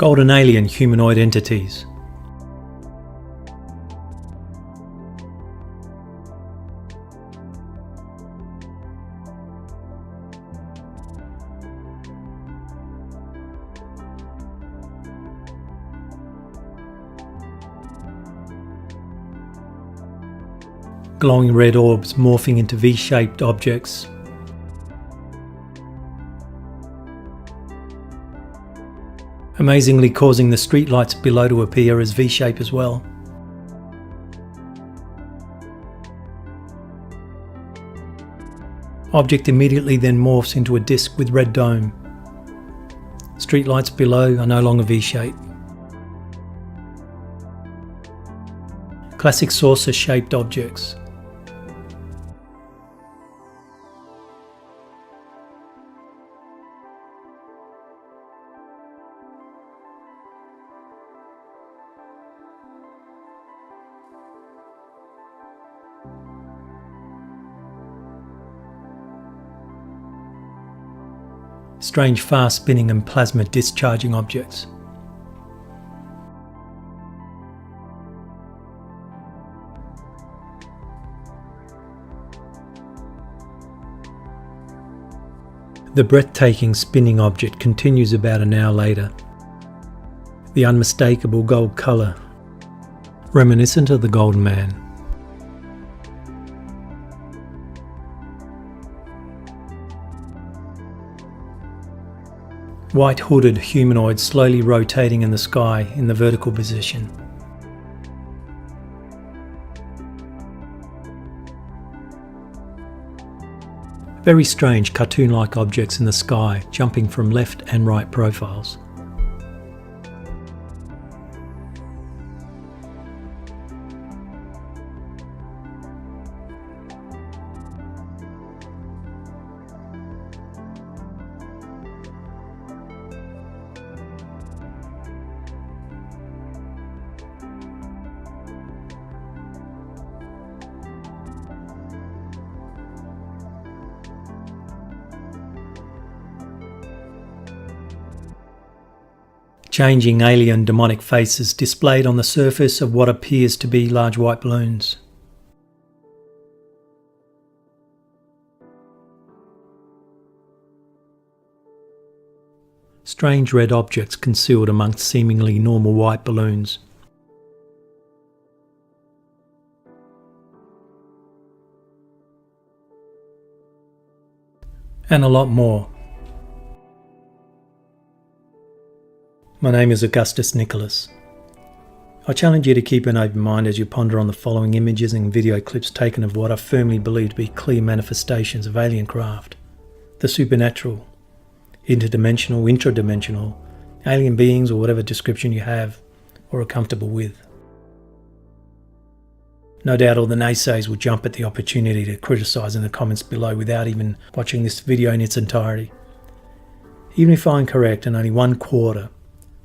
Golden alien humanoid entities. Glowing red orbs morphing into V-shaped objects. Amazingly causing the streetlights below to appear as V-shape as well. Object immediately then morphs into a disc with red dome. Streetlights below are no longer V-shape. Classic saucer-shaped objects. Strange fast spinning and plasma discharging objects. The breathtaking spinning object continues about an hour later. The unmistakable gold colour, reminiscent of the Golden Man. White hooded humanoid slowly rotating in the sky in the vertical position. Very strange cartoon-like objects in the sky jumping from left and right profiles. Changing alien demonic faces displayed on the surface of what appears to be large white balloons. Strange red objects concealed amongst seemingly normal white balloons. And a lot more. My name is Augustus Nicholas. I challenge you to keep an open mind as you ponder on the following images and video clips taken of what I firmly believe to be clear manifestations of alien craft, the supernatural, interdimensional, intradimensional, alien beings, or whatever description you have or are comfortable with. No doubt all the naysayers will jump at the opportunity to criticise in the comments below without even watching this video in its entirety. Even if I'm correct and only 1/4,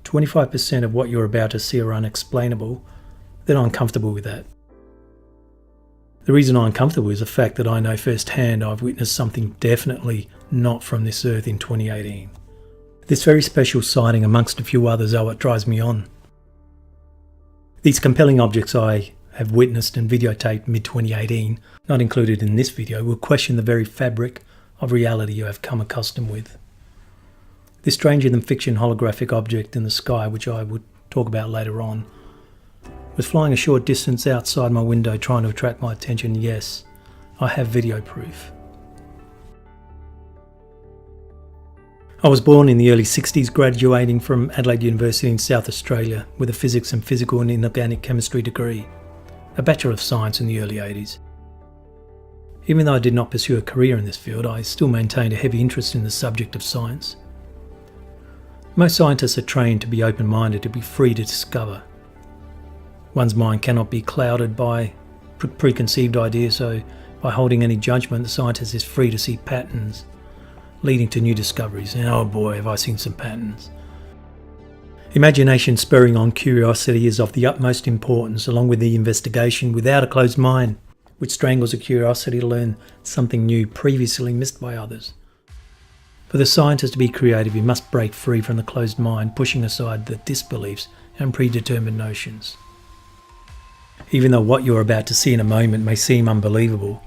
25% of what you're about to see are unexplainable, then I'm comfortable with that. The reason I'm comfortable is the fact that I know firsthand I've witnessed something definitely not from this earth in 2018. This very special sighting amongst a few others are what drives me on. These compelling objects I have witnessed and videotaped mid-2018, not included in this video, will question the very fabric of reality you have come accustomed with. This stranger-than-fiction holographic object in the sky, which I would talk about later on, was flying a short distance outside my window trying to attract my attention. Yes, I have video proof. I was born in the early 60s, graduating from Adelaide University in South Australia with a physics and physical and inorganic chemistry degree, a Bachelor of Science in the early 80s. Even though I did not pursue a career in this field, I still maintained a heavy interest in the subject of science. Most scientists are trained to be open-minded, to be free to discover. One's mind cannot be clouded by preconceived ideas, so by holding any judgment, the scientist is free to see patterns, leading to new discoveries. And oh boy, have I seen some patterns. Imagination spurring on curiosity is of the utmost importance, along with the investigation without a closed mind, which strangles a curiosity to learn something new previously missed by others. For the scientist to be creative, he must break free from the closed mind, pushing aside the disbeliefs and predetermined notions. Even though what you're about to see in a moment may seem unbelievable,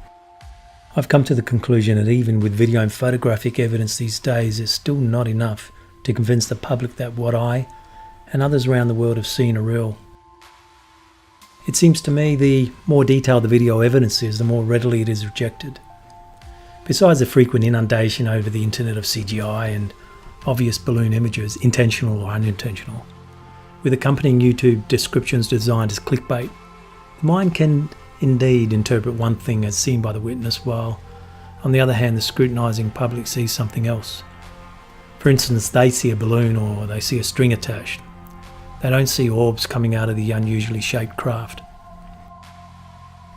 I've come to the conclusion that even with video and photographic evidence these days, it's still not enough to convince the public that what I and others around the world have seen are real. It seems to me the more detailed the video evidence is, the more readily it is rejected. Besides the frequent inundation over the internet of CGI and obvious balloon images, intentional or unintentional, with accompanying YouTube descriptions designed as clickbait, the mind can indeed interpret one thing as seen by the witness, while on the other hand the scrutinising public sees something else. For instance, they see a balloon or they see a string attached. They don't see orbs coming out of the unusually shaped craft.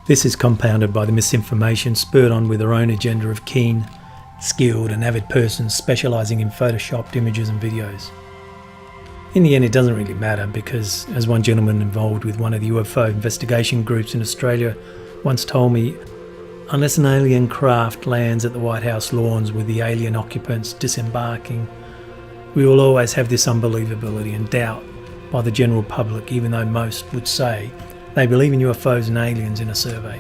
This is compounded by the misinformation spurred on with their own agenda of keen, skilled and avid persons specialising in photoshopped images and videos. In the end, it doesn't really matter because, as one gentleman involved with one of the UFO investigation groups in Australia once told me, unless an alien craft lands at the White House lawns with the alien occupants disembarking, we will always have this unbelievability and doubt by the general public, even though most would say they believe in UFOs and aliens in a survey.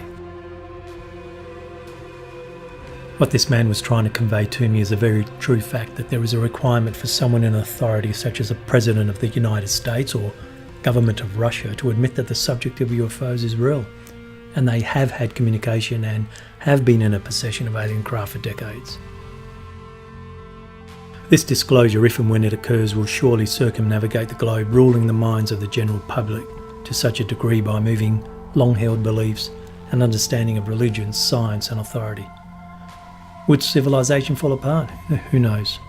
What this man was trying to convey to me is a very true fact that there is a requirement for someone in authority, such as a President of the United States or government of Russia, to admit that the subject of UFOs is real, and they have had communication and have been in a possession of alien craft for decades. This disclosure, if and when it occurs, will surely circumnavigate the globe, ruling the minds of the general public to such a degree by moving long-held beliefs and understanding of religion, science and authority. Would civilization fall apart? Who knows?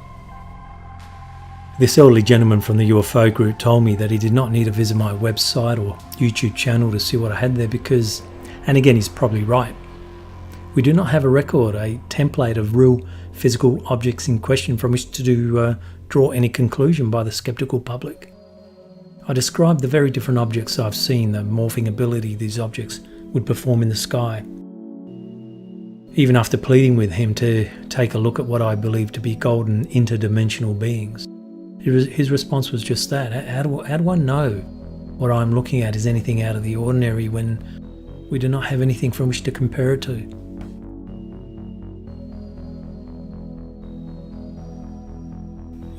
This elderly gentleman from the UFO group told me that he did not need to visit my website or YouTube channel to see what I had there because, and again he's probably right, we do not have a record, a template of real physical objects in question from which to draw any conclusion by the skeptical public. I described the very different objects I've seen, the morphing ability these objects would perform in the sky. Even after pleading with him to take a look at what I believe to be golden interdimensional beings, his response was just that. How do I know what I'm looking at is anything out of the ordinary when we do not have anything from which to compare it to?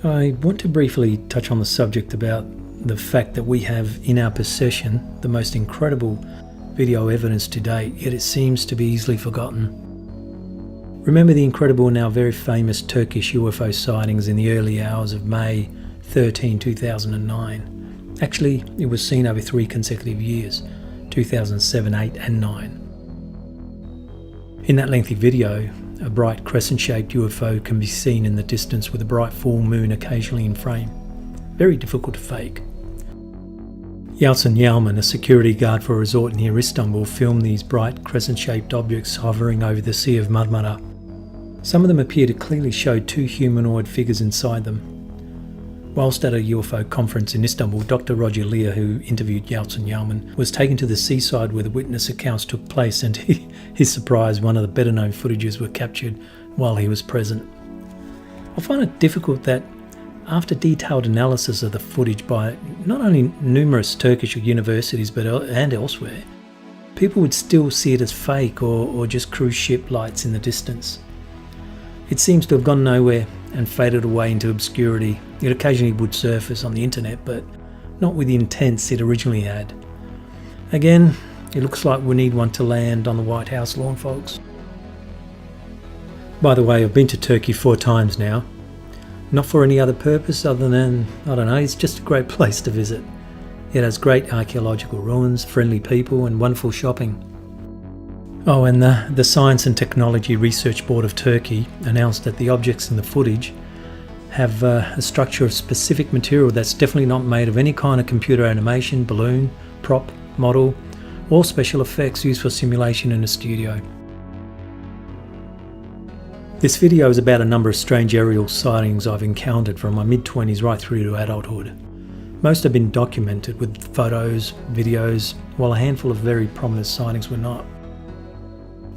I want to briefly touch on the subject about the fact that we have in our possession the most incredible video evidence to date, yet it seems to be easily forgotten. Remember the incredible and now very famous Turkish UFO sightings in the early hours of May 13, 2009. Actually, it was seen over 3 consecutive years, 2007, 8 and 9. In that lengthy video, a bright crescent-shaped UFO can be seen in the distance with a bright full moon occasionally in frame. Very difficult to fake. Yalçın Yalman, a security guard for a resort near Istanbul, filmed these bright crescent-shaped objects hovering over the Sea of Marmara. Some of them appear to clearly show 2 humanoid figures inside them. Whilst at a UFO conference in Istanbul, Dr. Roger Lear, who interviewed Yalçın Yalman, was taken to the seaside where the witness accounts took place, and to his surprise, one of the better-known footages were captured while he was present. I find it difficult that after detailed analysis of the footage by not only numerous Turkish universities and elsewhere, people would still see it as fake or just cruise ship lights in the distance. It seems to have gone nowhere and faded away into obscurity. It occasionally would surface on the internet, but not with the intents it originally had. Again, it looks like we need one to land on the White House lawn, folks. By the way, I've been to Turkey 4 times now. Not for any other purpose other than, I don't know, it's just a great place to visit. It has great archaeological ruins, friendly people and wonderful shopping. Oh, and the Science and Technology Research Board of Turkey announced that the objects in the footage have a structure of specific material that's definitely not made of any kind of computer animation, balloon, prop, model, or special effects used for simulation in a studio. This video is about a number of strange aerial sightings I've encountered from my mid-20s right through to adulthood. Most have been documented with photos, videos, while a handful of very prominent sightings were not.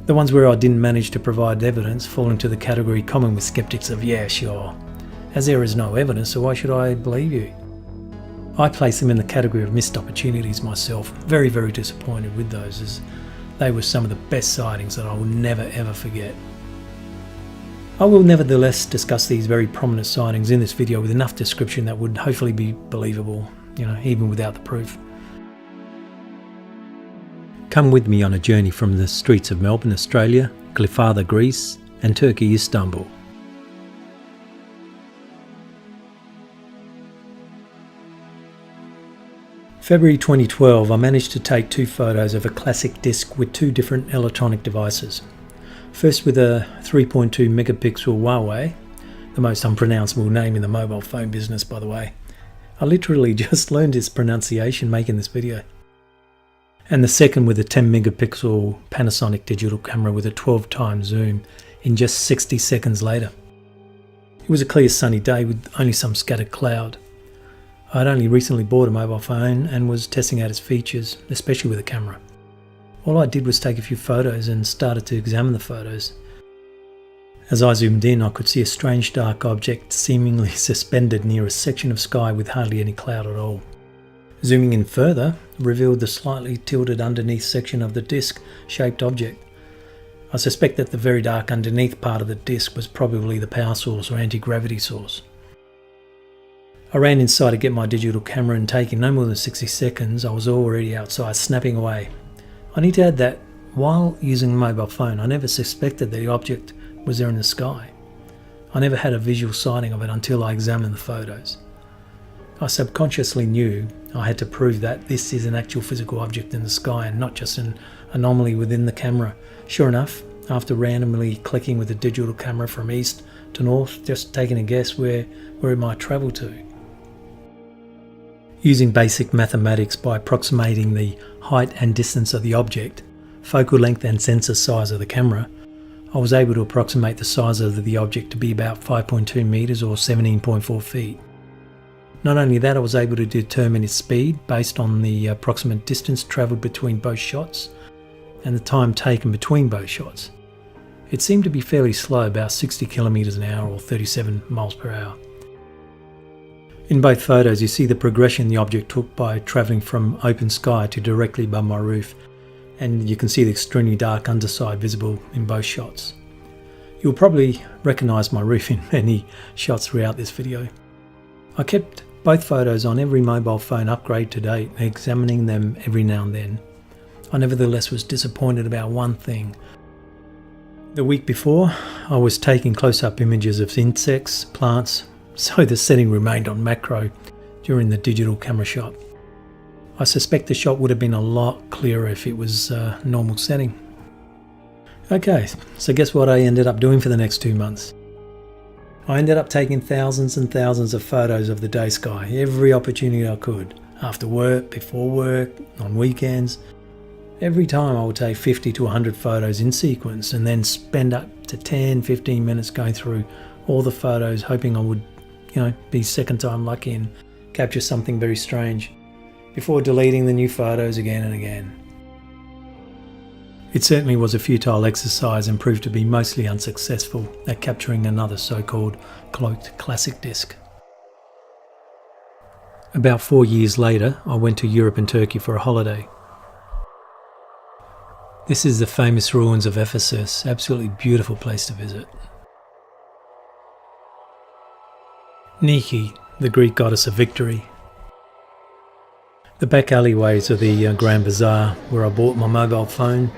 The ones where I didn't manage to provide evidence fall into the category common with skeptics of "yeah, sure," as there is no evidence, so why should I believe you? I place them in the category of missed opportunities myself. Very, very disappointed with those, as they were some of the best sightings that I will never ever forget. I will nevertheless discuss these very prominent sightings in this video with enough description that would hopefully be believable, even without the proof. Come with me on a journey from the streets of Melbourne, Australia, Glyfada, Greece, and Turkey, Istanbul. February 2012, I managed to take 2 photos of a classic disc with 2 different electronic devices. First with a 3.2 megapixel Huawei, the most unpronounceable name in the mobile phone business, by the way. I literally just learned its pronunciation making this video. And the second with a 10 megapixel Panasonic digital camera with a 12 times zoom in just 60 seconds later. It was a clear sunny day with only some scattered cloud. I had only recently bought a mobile phone and was testing out its features, especially with a camera. All I did was take a few photos and started to examine the photos. As I zoomed in, I could see a strange dark object seemingly suspended near a section of sky with hardly any cloud at all. Zooming in further revealed the slightly tilted underneath section of the disc-shaped object. I suspect that the very dark underneath part of the disc was probably the power source or anti-gravity source. I ran inside to get my digital camera and taking no more than 60 seconds, I was already outside snapping away. I need to add that while using a mobile phone, I never suspected that the object was there in the sky. I never had a visual sighting of it until I examined the photos. I subconsciously knew I had to prove that this is an actual physical object in the sky and not just an anomaly within the camera. Sure enough, after randomly clicking with the digital camera from east to north, just taking a guess where it might travel to. Using basic mathematics by approximating the height and distance of the object, focal length and sensor size of the camera, I was able to approximate the size of the object to be about 5.2 meters or 17.4 feet. Not only that, I was able to determine its speed based on the approximate distance travelled between both shots and the time taken between both shots. It seemed to be fairly slow, about 60 kilometers an hour or 37 miles per hour. In both photos you see the progression the object took by travelling from open sky to directly above my roof, and you can see the extremely dark underside visible in both shots. You'll probably recognise my roof in many shots throughout this video. I kept both photos on every mobile phone upgrade to date, examining them every now and then. I nevertheless was disappointed about one thing. The week before, I was taking close-up images of insects, plants, so the setting remained on macro during the digital camera shot. I suspect the shot would have been a lot clearer if it was a normal setting. Okay, so guess what I ended up doing for the next 2 months? I ended up taking thousands and thousands of photos of the day sky, every opportunity I could, after work, before work, on weekends. Every time I would take 50 to 100 photos in sequence and then spend up to 10-15 minutes going through all the photos, hoping I would, be second time lucky and capture something very strange, before deleting the new photos again and again. It certainly was a futile exercise and proved to be mostly unsuccessful at capturing another so-called cloaked classic disc. About 4 years later, I went to Europe and Turkey for a holiday. This is the famous ruins of Ephesus, absolutely beautiful place to visit. Nike, the Greek goddess of victory. The back alleyways of the Grand Bazaar, where I bought my mobile phone,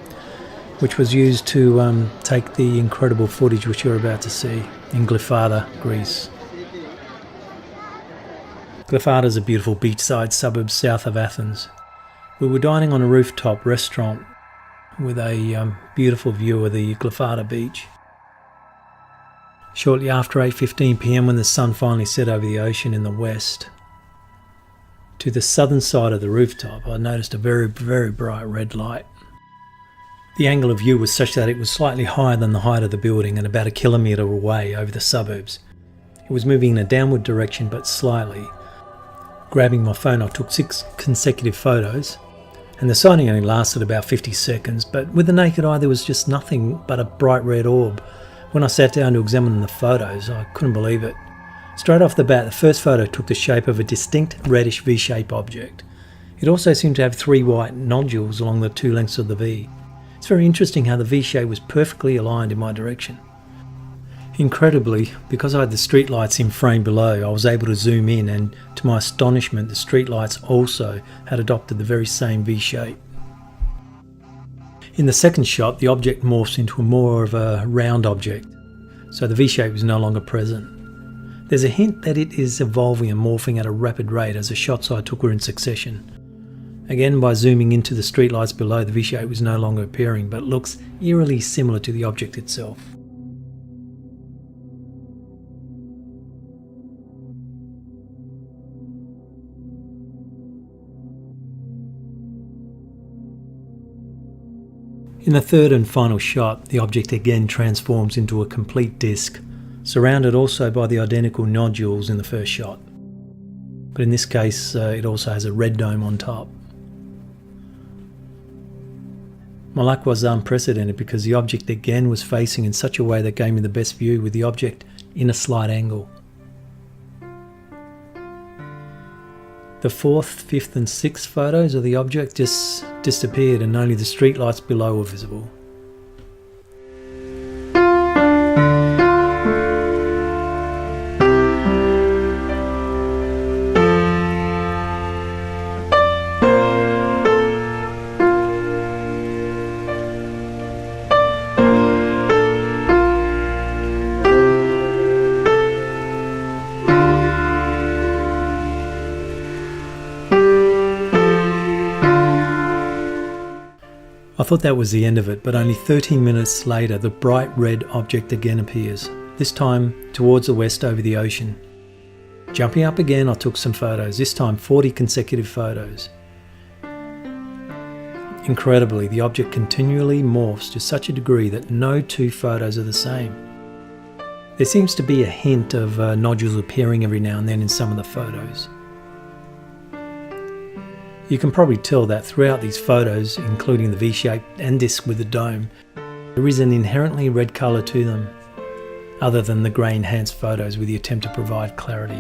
which was used to take the incredible footage which you're about to see in Glyfada, Greece. Glyfada is a beautiful beachside suburb south of Athens. We were dining on a rooftop restaurant with a beautiful view of the Glyfada beach. Shortly after 8:15 p.m, when the sun finally set over the ocean in the west, to the southern side of the rooftop I noticed a very, very bright red light. The angle of view was such that it was slightly higher than the height of the building and about 1 kilometre away over the suburbs. It was moving in a downward direction but slightly. Grabbing my phone, I took 6 consecutive photos and the sighting only lasted about 50 seconds, but with the naked eye there was just nothing but a bright red orb. When I sat down to examine the photos, I couldn't believe it. Straight off the bat, the first photo took the shape of a distinct reddish V-shaped object. It also seemed to have 3 white nodules along the 2 lengths of the V. It's very interesting how the V-shape was perfectly aligned in my direction. Incredibly, because I had the streetlights in frame below, I was able to zoom in, and to my astonishment the streetlights also had adopted the very same V-shape. In the second shot, the object morphs into more of a round object, so the V-shape is no longer present. There's a hint that it is evolving and morphing at a rapid rate as the shots I took were in succession. Again, by zooming into the streetlights below, the V-shape is no longer appearing, but looks eerily similar to the object itself. In the third and final shot, the object again transforms into a complete disc, surrounded also by the identical nodules in the first shot. But in this case, it also has a red dome on top. My luck was unprecedented because the object again was facing in such a way that gave me the best view, with the object in a slight angle. The 4th, 5th and 6th photos of the object just disappeared and only the streetlights below were visible. I thought that was the end of it, but only 13 minutes later the bright red object again appears, this time towards the west over the ocean. Jumping up again, I took some photos, this time 40 consecutive photos. Incredibly, the object continually morphs to such a degree that no 2 photos are the same. There seems to be a hint of nodules appearing every now and then in some of the photos. You can probably tell that throughout these photos, including the V-shape and disc with the dome, there is an inherently red colour to them, other than the grey enhanced photos with the attempt to provide clarity.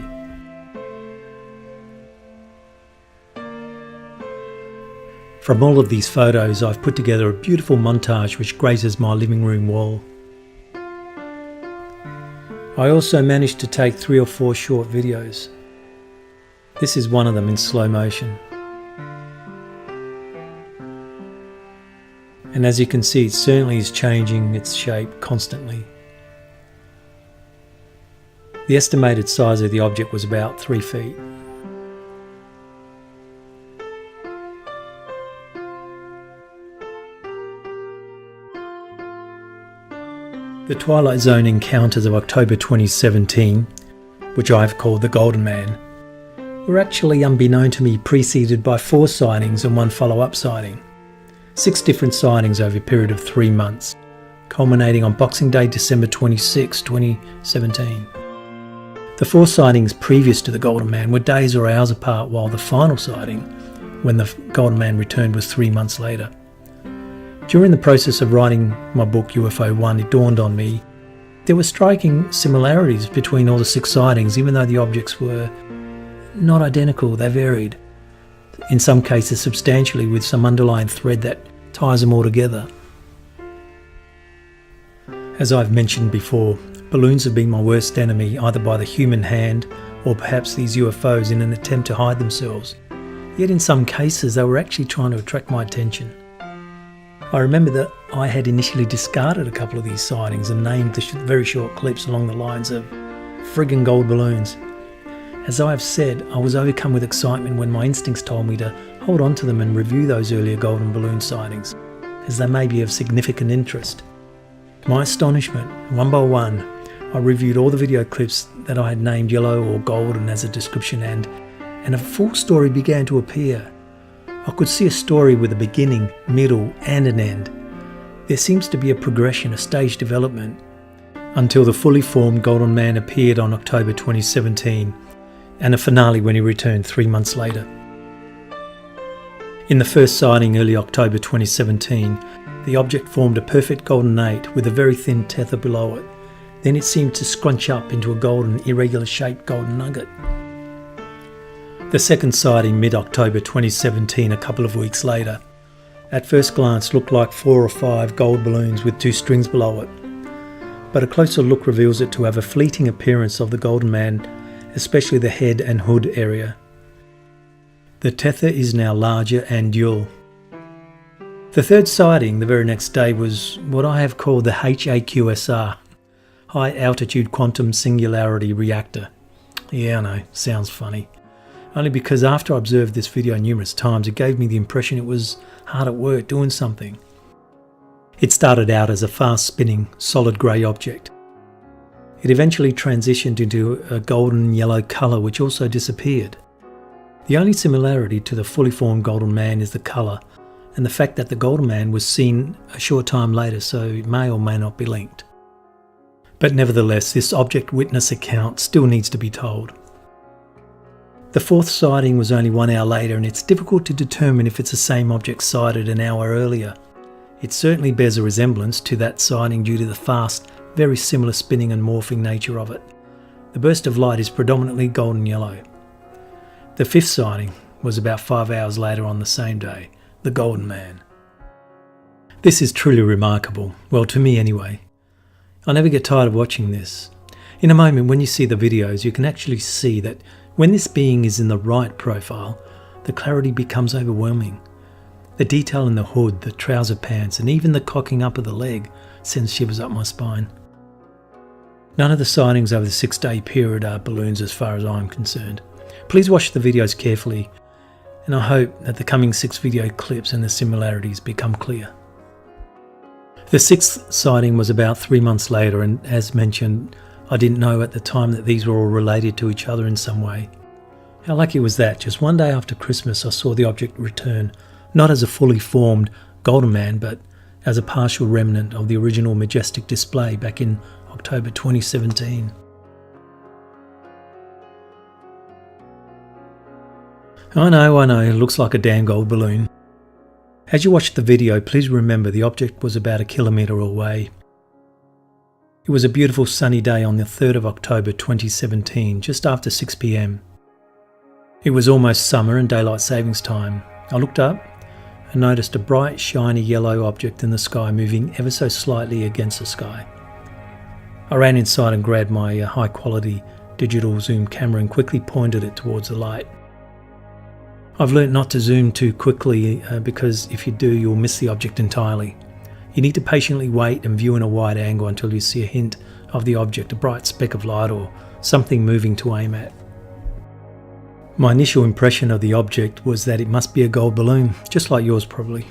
From all of these photos, I've put together a beautiful montage which graces my living room wall. I also managed to take 3 or 4 short videos. This is one of them in slow motion. And as you can see, it certainly is changing its shape constantly. The estimated size of the object was about 3 feet. The Twilight Zone encounters of October 2017, which I've called the Golden Man, were actually, unbeknown to me, preceded by 4 sightings and 1 follow-up sighting. 6 different sightings over a period of 3 months, culminating on Boxing Day, December 26, 2017. The 4 sightings previous to the Golden Man were days or hours apart, while the final sighting, when the Golden Man returned, was 3 months later. During the process of writing my book UFO 1, it dawned on me there were striking similarities between all the 6 sightings, even though the objects were not identical, they varied. In some cases substantially, with some underlying thread that ties them all together. As I've mentioned before, balloons have been my worst enemy, either by the human hand or perhaps these UFOs in an attempt to hide themselves. Yet in some cases they were actually trying to attract my attention. I remember that I had initially discarded a couple of these sightings and named the very short clips along the lines of friggin' gold balloons. As I have said, I was overcome with excitement when my instincts told me to hold on to them and review those earlier golden balloon sightings, as they may be of significant interest. To my astonishment, one by one, I reviewed all the video clips that I had named yellow or golden as a description, and a full story began to appear. I could see a story with a beginning, middle and an end. There seems to be a progression, a stage development, until the fully formed Golden Man appeared on October 2017, and a finale when he returned 3 months later. In the first sighting early October 2017, the object formed a perfect golden 8 with a very thin tether below it. Then it seemed to scrunch up into a golden, irregular shaped golden nugget. The second sighting mid-October 2017, a couple of weeks later, at first glance looked like 4 or 5 gold balloons with 2 strings below it. But a closer look reveals it to have a fleeting appearance of the golden man, especially the head and hood area. The tether is now larger and dual. The third sighting the very next day was what I have called the HAQSR, High Altitude Quantum Singularity Reactor. Yeah, I know, sounds funny. Only because after I observed this video numerous times, it gave me the impression it was hard at work doing something. It started out as a fast-spinning, solid grey object. It eventually transitioned into a golden yellow colour which also disappeared. The only similarity to the fully formed golden man is the colour, and the fact that the golden man was seen a short time later, so it may or may not be linked. But nevertheless, this object witness account still needs to be told. The fourth sighting was only 1 hour later, and it's difficult to determine if it's the same object sighted an hour earlier. It certainly bears a resemblance to that sighting due to the fast, very similar spinning and morphing nature of it. The burst of light is predominantly golden yellow. The fifth sighting was about 5 hours later on the same day, the Golden Man. This is truly remarkable, well, to me anyway. I never get tired of watching this. In a moment, when you see the videos, you can actually see that when this being is in the right profile, the clarity becomes overwhelming. The detail in the hood, the trouser pants, and even the cocking up of the leg sends shivers up my spine. None of the sightings over the 6-day period are balloons as far as I'm concerned. Please watch the videos carefully, and I hope that the coming 6 video clips and the similarities become clear. The 6th sighting was about 3 months later, and as mentioned, I didn't know at the time that these were all related to each other in some way. How lucky was that? Just one day after Christmas I saw the object return, not as a fully formed golden man, but as a partial remnant of the original majestic display back in October 2017. I know, it looks like a damn gold balloon. As you watch the video, please remember the object was about 1 kilometre away. It was a beautiful sunny day on the 3rd of October 2017, just after 6 PM. It was almost summer and daylight savings time. I looked up and noticed a bright, shiny yellow object in the sky moving ever so slightly against the sky. I ran inside and grabbed my high-quality digital zoom camera and quickly pointed it towards the light. I've learnt not to zoom too quickly because if you do, you'll miss the object entirely. You need to patiently wait and view in a wide angle until you see a hint of the object, a bright speck of light or something moving to aim at. My initial impression of the object was that it must be a gold balloon, just like yours probably.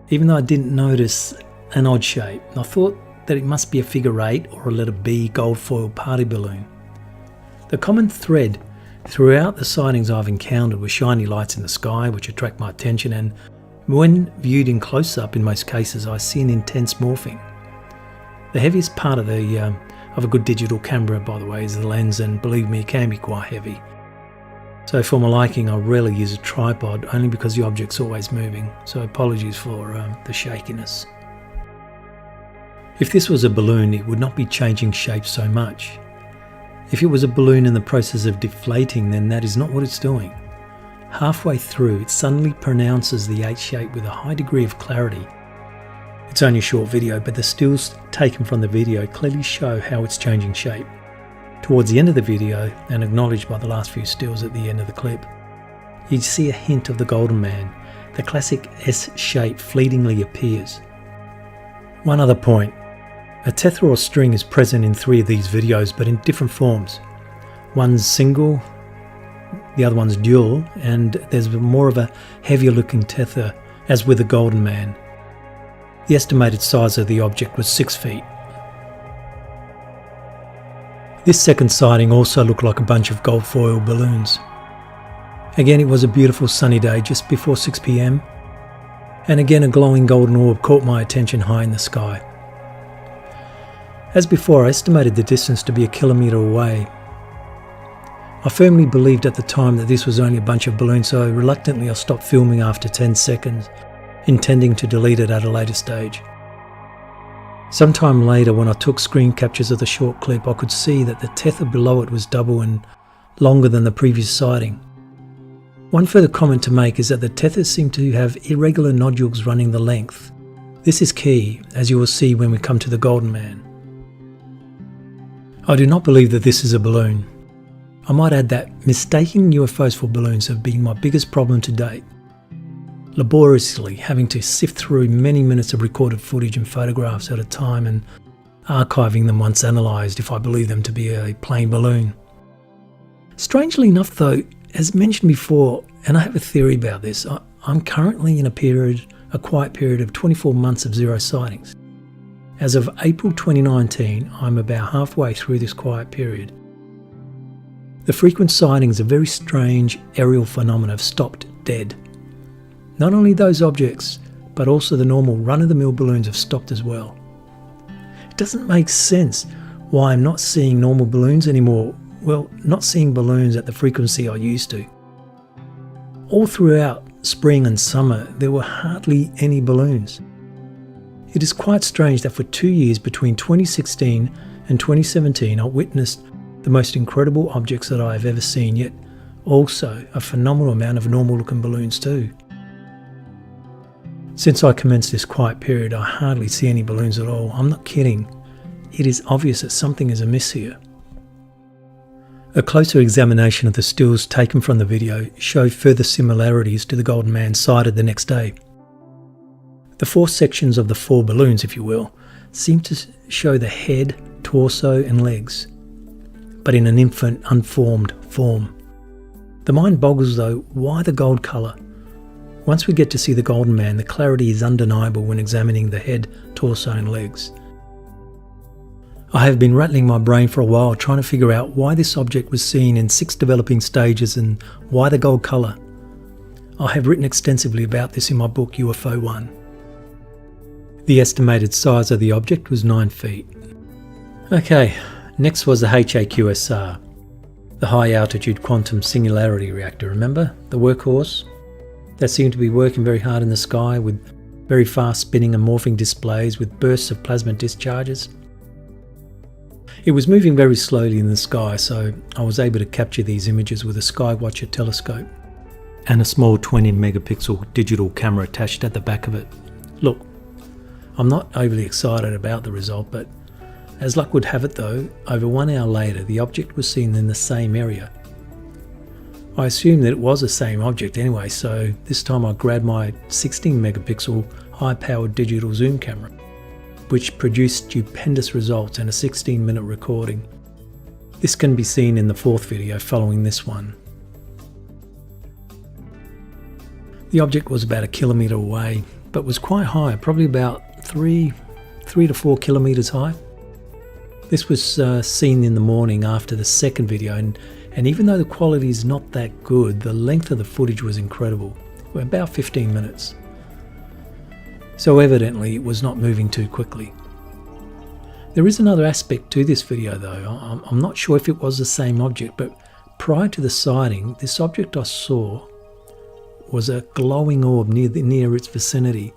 Even though I didn't notice an odd shape, I thought that it must be a figure 8 or a letter B gold foil party balloon. The common thread throughout the sightings I've encountered were shiny lights in the sky which attract my attention, and when viewed in close-up in most cases I see an intense morphing. The heaviest part of a good digital camera, by the way, is the lens, and believe me, it can be quite heavy. So for my liking I rarely use a tripod, only because the object's always moving, so apologies for the shakiness. If this was a balloon, it would not be changing shape so much. If it was a balloon in the process of deflating, then that is not what it's doing. Halfway through, it suddenly pronounces the H shape with a high degree of clarity. It's only a short video, but the stills taken from the video clearly show how it's changing shape. Towards the end of the video, and acknowledged by the last few stills at the end of the clip, you see a hint of the Golden Man. The classic S shape fleetingly appears. One other point. A tether or string is present in 3 of these videos, but in different forms. One's single, the other one's dual, and there's more of a heavier looking tether, as with the Golden Man. The estimated size of the object was 6 feet. This second sighting also looked like a bunch of gold foil balloons. Again, it was a beautiful sunny day just before 6 PM, and again a glowing golden orb caught my attention high in the sky. As before, I estimated the distance to be 1 kilometre away. I firmly believed at the time that this was only a bunch of balloons, so reluctantly I stopped filming after 10 seconds, intending to delete it at a later stage. Sometime later, when I took screen captures of the short clip, I could see that the tether below it was double and longer than the previous sighting. One further comment to make is that the tethers seem to have irregular nodules running the length. This is key, as you will see when we come to the Golden Man. I do not believe that this is a balloon. I might add that mistaking UFOs for balloons have been my biggest problem to date. Laboriously having to sift through many minutes of recorded footage and photographs at a time and archiving them once analysed if I believe them to be a plain balloon. Strangely enough though, as mentioned before, and I have a theory about this, I'm currently in a quiet period of 24 months of zero sightings. As of April 2019, I'm about halfway through this quiet period. The frequent sightings of very strange aerial phenomena have stopped dead. Not only those objects, but also the normal run-of-the-mill balloons have stopped as well. It doesn't make sense why I'm not seeing normal balloons anymore. Well, not seeing balloons at the frequency I used to. All throughout spring and summer, there were hardly any balloons. It is quite strange that for 2 years between 2016 and 2017, I witnessed the most incredible objects that I have ever seen, yet also a phenomenal amount of normal looking balloons too. Since I commenced this quiet period, I hardly see any balloons at all. I'm not kidding. It is obvious that something is amiss here. A closer examination of the stills taken from the video show further similarities to the Golden Man sighted the next day. The four sections of the four balloons, if you will, seem to show the head, torso and legs, but in an infant, unformed form. The mind boggles though, why the gold colour? Once we get to see the Golden Man, the clarity is undeniable when examining the head, torso and legs. I have been rattling my brain for a while trying to figure out why this object was seen in 6 developing stages and why the gold colour. I have written extensively about this in my book UFO 1. The estimated size of the object was 9 feet. Okay, next was the HAQSR, the High Altitude Quantum Singularity Reactor, remember? The workhorse? That seemed to be working very hard in the sky with very fast spinning and morphing displays with bursts of plasma discharges. It was moving very slowly in the sky, so I was able to capture these images with a Skywatcher telescope and a small 20 megapixel digital camera attached at the back of it. Look, I'm not overly excited about the result, but as luck would have it though, over 1 hour later the object was seen in the same area. I assumed that it was the same object anyway, so this time I grabbed my 16 megapixel high powered digital zoom camera, which produced stupendous results and a 16-minute recording. This can be seen in the 4th video following this one. The object was about 1 kilometre away, but was quite high, probably about 3 to 4 kilometres high. This was seen in the morning after the 2nd video, and even though the quality is not that good, the length of the footage was incredible, about 15 minutes. So evidently it was not moving too quickly. There is another aspect to this video though. I'm not sure if it was the same object, but prior to the sighting, this object I saw was a glowing orb near its vicinity.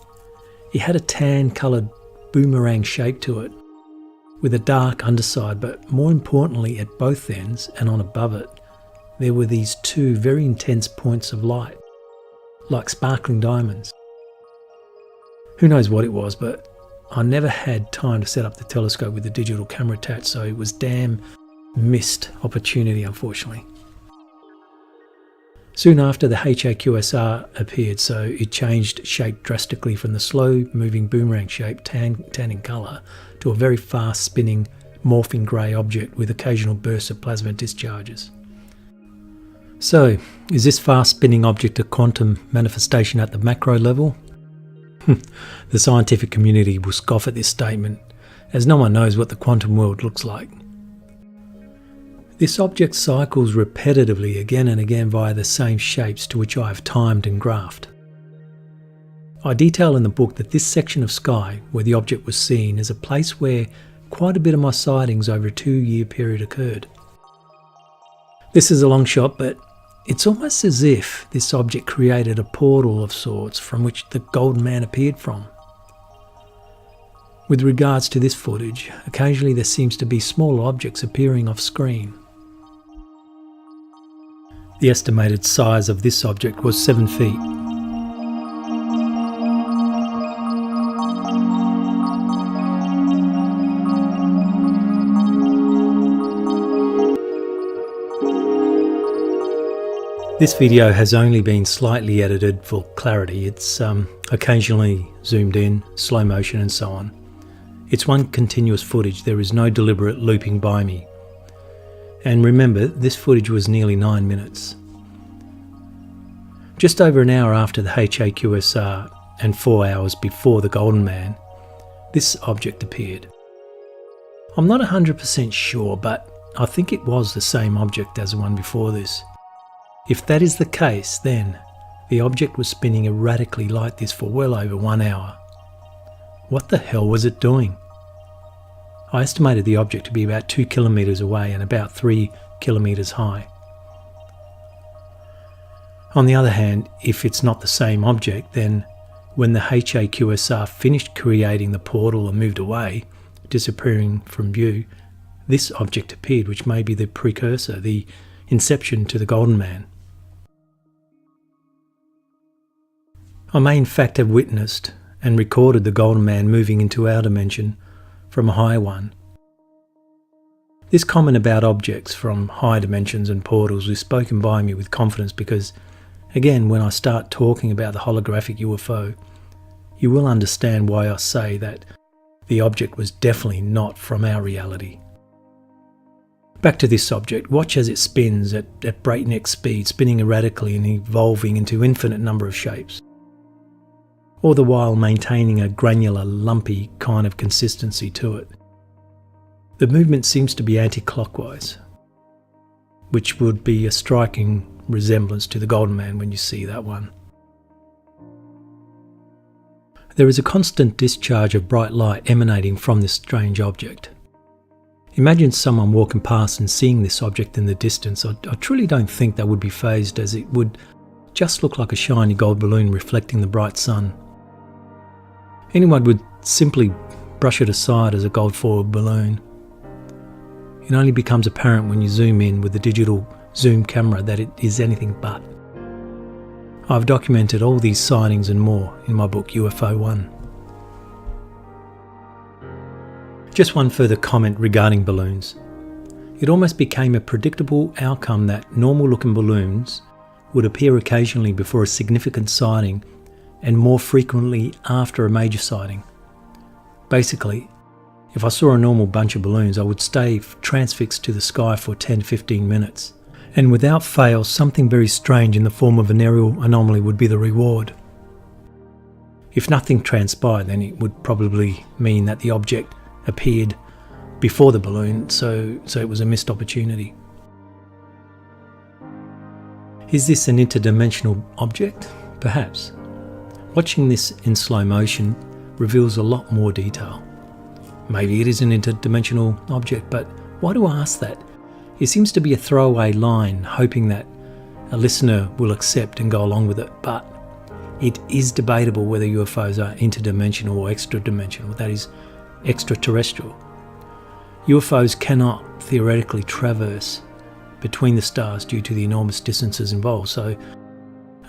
It had a tan coloured boomerang shape to it, with a dark underside, but more importantly at both ends and on above it, there were these 2 very intense points of light, like sparkling diamonds. Who knows what it was, but I never had time to set up the telescope with the digital camera attached, so it was damn missed opportunity, unfortunately. Soon after, the HAQSR appeared, so it changed shape drastically from the slow moving boomerang shape, tan in colour, to a very fast spinning morphing grey object with occasional bursts of plasma discharges. So, is this fast spinning object a quantum manifestation at the macro level? The scientific community will scoff at this statement, as no one knows what the quantum world looks like. This object cycles repetitively again and again via the same shapes to which I have timed and graphed. I detail in the book that this section of sky where the object was seen is a place where quite a bit of my sightings over a 2-year period occurred. This is a long shot, but it's almost as if this object created a portal of sorts from which the Golden Man appeared from. With regards to this footage, occasionally there seems to be small objects appearing off screen. The estimated size of this object was 7 feet. This video has only been slightly edited for clarity. It's occasionally zoomed in, slow motion and so on. It's one continuous footage, there is no deliberate looping by me. And remember, this footage was nearly 9 minutes. Just over an hour after the HAQSR and 4 hours before the Golden Man, this object appeared. I'm not 100% sure, but I think it was the same object as the one before this. If that is the case, then the object was spinning erratically like this for well over 1 hour. What the hell was it doing? I estimated the object to be about 2 kilometers away and about 3 kilometers high. On the other hand, if it's not the same object, then when the HAQSR finished creating the portal and moved away, disappearing from view, this object appeared, which may be the precursor, the inception to the Golden Man. I may in fact have witnessed and recorded the Golden Man moving into our dimension from a high one. This comment about objects from high dimensions and portals is spoken by me with confidence because, again, when I start talking about the holographic UFO, you will understand why I say that the object was definitely not from our reality. Back to this object, watch as it spins at breakneck speed, spinning erratically and evolving into infinite number of shapes, all the while maintaining a granular, lumpy kind of consistency to it. The movement seems to be anti-clockwise, which would be a striking resemblance to the Golden Man when you see that one. There is a constant discharge of bright light emanating from this strange object. Imagine someone walking past and seeing this object in the distance. I truly don't think they would be fazed, as it would just look like a shiny gold balloon reflecting the bright sun. Anyone would simply brush it aside as a gold-foiled balloon. It only becomes apparent when you zoom in with the digital zoom camera that it is anything but. I've documented all these sightings and more in my book UFO 1. Just one further comment regarding balloons. It almost became a predictable outcome that normal-looking balloons would appear occasionally before a significant sighting and more frequently after a major sighting. Basically, if I saw a normal bunch of balloons, I would stay transfixed to the sky for 10 to 15 minutes. And without fail, something very strange in the form of an aerial anomaly would be the reward. If nothing transpired, then it would probably mean that the object appeared before the balloon, so it was a missed opportunity. Is this an interdimensional object? Perhaps. Watching this in slow motion reveals a lot more detail. Maybe it is an interdimensional object, but why do I ask that? It seems to be a throwaway line, hoping that a listener will accept and go along with it, but it is debatable whether UFOs are interdimensional or extra-dimensional, that is, extraterrestrial. UFOs cannot theoretically traverse between the stars due to the enormous distances involved, so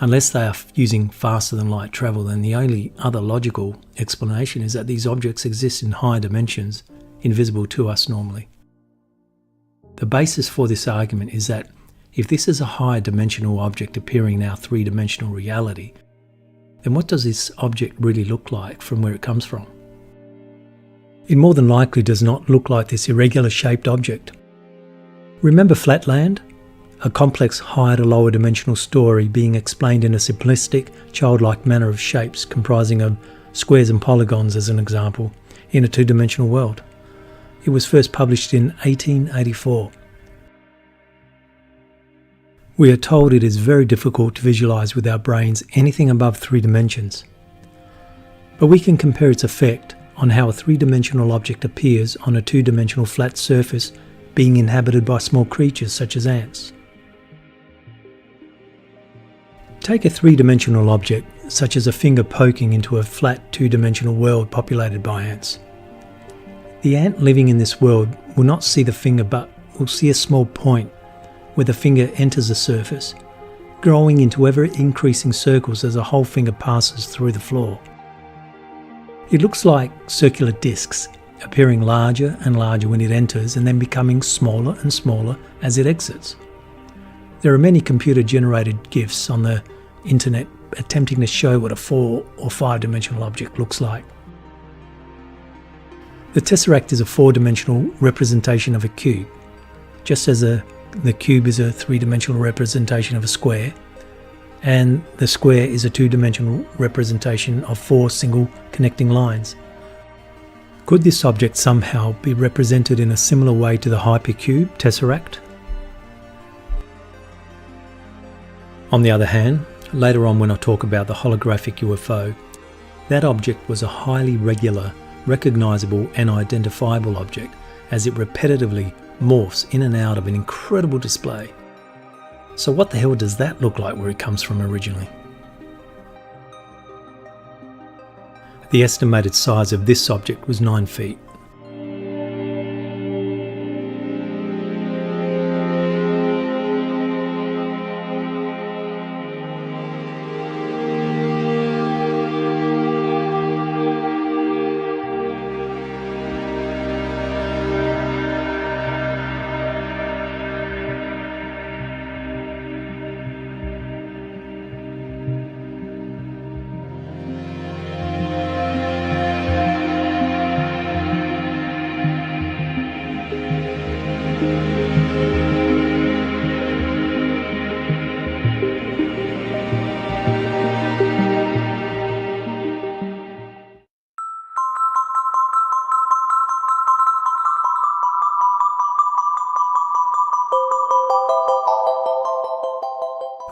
unless they are using faster than light travel, then the only other logical explanation is that these objects exist in higher dimensions, invisible to us normally. The basis for this argument is that if this is a higher dimensional object appearing in our three-dimensional reality, then what does this object really look like from where it comes from? It more than likely does not look like this irregular shaped object. Remember Flatland? A complex higher to lower dimensional story being explained in a simplistic, childlike manner of shapes comprising of squares and polygons as an example, in a two-dimensional world. It was first published in 1884. We are told it is very difficult to visualize with our brains anything above 3 dimensions. But we can compare its effect on how a 3-dimensional object appears on a 2-dimensional flat surface being inhabited by small creatures such as ants. Take a three-dimensional object, such as a finger poking into a flat two-dimensional world populated by ants. The ant living in this world will not see the finger, but will see a small point where the finger enters the surface, growing into ever-increasing circles as the whole finger passes through the floor. It looks like circular discs, appearing larger and larger when it enters and then becoming smaller and smaller as it exits. There are many computer-generated GIFs on the internet attempting to show what a 4 or 5-dimensional object looks like. The tesseract is a 4-dimensional representation of a cube, just as the cube is a 3-dimensional representation of a square, and the square is a 2-dimensional representation of 4 single connecting lines. Could this object somehow be represented in a similar way to the hypercube tesseract? On the other hand, later on when I talk about the holographic UFO, that object was a highly regular, recognisable and identifiable object as it repetitively morphs in and out of an incredible display. So what the hell does that look like where it comes from originally? The estimated size of this object was 9 feet.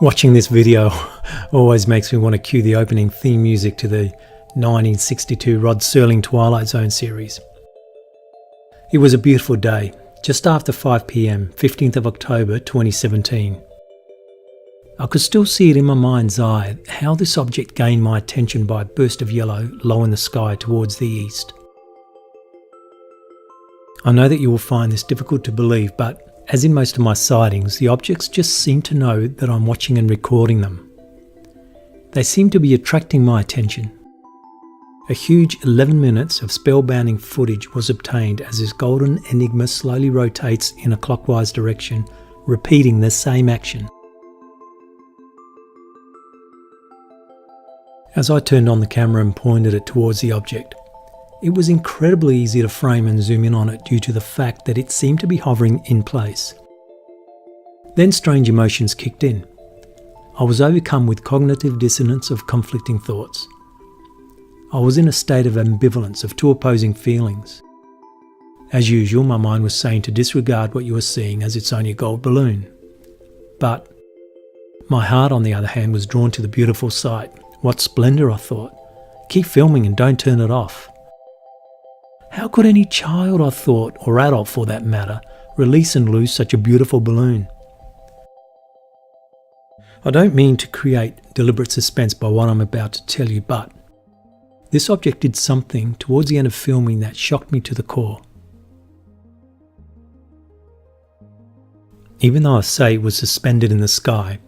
Watching this video always makes me want to cue the opening theme music to the 1962 Rod Serling Twilight Zone series. It was a beautiful day, just after 5 PM, 15th of October 2017. I could still see it in my mind's eye how this object gained my attention by a burst of yellow low in the sky towards the east. I know that you will find this difficult to believe, but as in most of my sightings, the objects just seem to know that I'm watching and recording them. They seem to be attracting my attention. A huge 11 minutes of spellbinding footage was obtained as this golden enigma slowly rotates in a clockwise direction, repeating the same action. As I turned on the camera and pointed it towards the object, it was incredibly easy to frame and zoom in on it due to the fact that it seemed to be hovering in place. Then strange emotions kicked in. I was overcome with cognitive dissonance of conflicting thoughts. I was in a state of ambivalence of two opposing feelings. As usual, my mind was saying to disregard what you were seeing as it's only a gold balloon. But my heart, on the other hand, was drawn to the beautiful sight. What splendour, I thought. Keep filming and don't turn it off. How could any child, I thought, or adult for that matter, release and lose such a beautiful balloon? I don't mean to create deliberate suspense by what I'm about to tell you, but this object did something towards the end of filming that shocked me to the core. Even though I say it was suspended in the sky,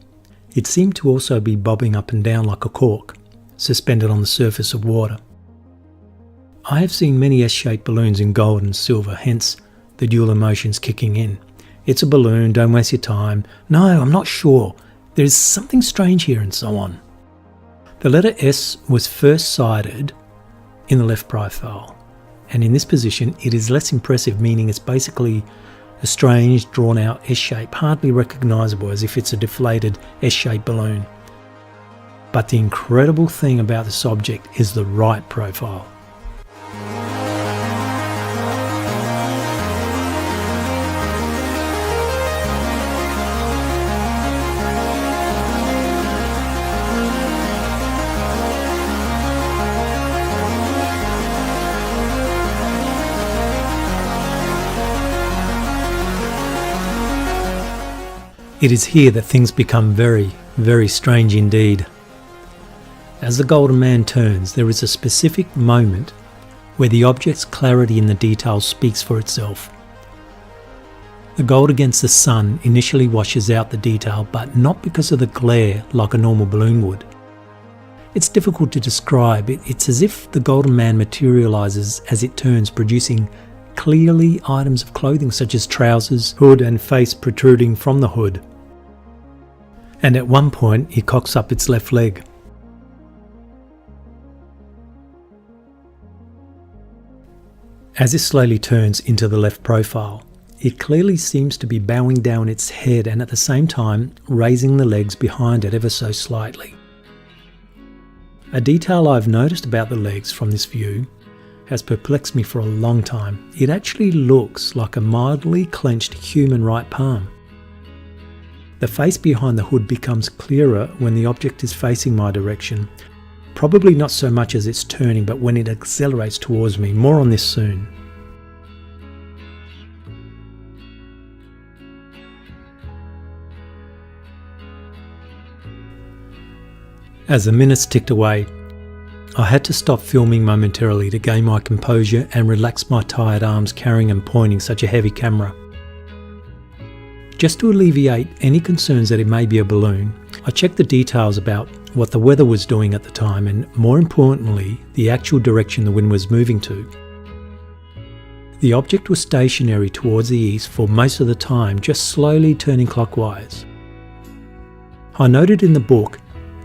it seemed to also be bobbing up and down like a cork, suspended on the surface of water. I have seen many S-shaped balloons in gold and silver, hence the dual emotions kicking in. It's a balloon, don't waste your time. No, I'm not sure. There's something strange here, and so on. The letter S was first sighted in the left profile, and in this position it is less impressive, meaning it's basically a strange, drawn-out S-shape, hardly recognisable as if it's a deflated S-shaped balloon. But the incredible thing about this object is the right profile. It is here that things become very, Very strange indeed. As the Golden Man turns, there is a specific moment where the object's clarity in the details speaks for itself. The gold against the sun initially washes out the detail, but not because of the glare like a normal balloon would. It's difficult to describe. It's as if the Golden Man materialises as it turns, producing clearly items of clothing such as trousers, hood and face protruding from the hood. And at one point it cocks up its left leg. As it slowly turns into the left profile, it clearly seems to be bowing down its head and at the same time raising the legs behind it ever so slightly. A detail I've noticed about the legs from this view has perplexed me for a long time. It actually looks like a mildly clenched human right palm. The face behind the hood becomes clearer when the object is facing my direction. Probably not so much as it's turning, but when it accelerates towards me. More on this soon. As the minutes ticked away, I had to stop filming momentarily to gain my composure and relax my tired arms carrying and pointing such a heavy camera. Just to alleviate any concerns that it may be a balloon, I checked the details about what the weather was doing at the time and, more importantly, the actual direction the wind was moving to. The object was stationary towards the east for most of the time, just slowly turning clockwise. I noted in the book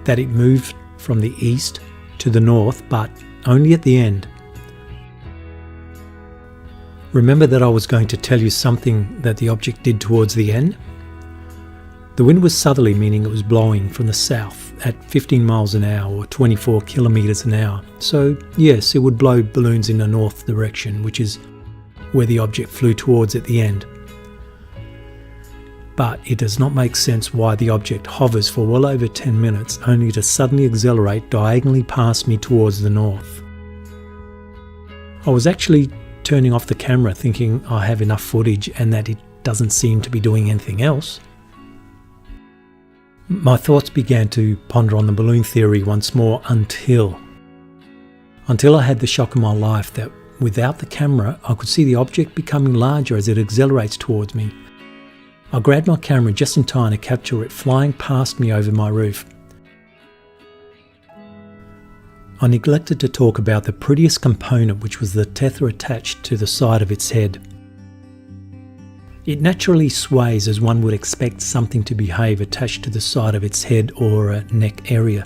that it moved from the east to the north, but only at the end. Remember that I was going to tell you something that the object did towards the end? The wind was southerly, meaning it was blowing from the south at 15 miles an hour or 24 kilometers an hour. So yes, it would blow balloons in the north direction, which is where the object flew towards at the end. But it does not make sense why the object hovers for well over 10 minutes only to suddenly accelerate diagonally past me towards the north. I was actually turning off the camera thinking I have enough footage and that it doesn't seem to be doing anything else. My thoughts began to ponder on the balloon theory once more until I had the shock of my life that without the camera I could see the object becoming larger as it accelerates towards me. I grabbed my camera just in time to capture it flying past me over my roof. I neglected to talk about the prettiest component, which was the tether attached to the side of its head. It naturally sways as one would expect something to behave attached to the side of its head or neck area.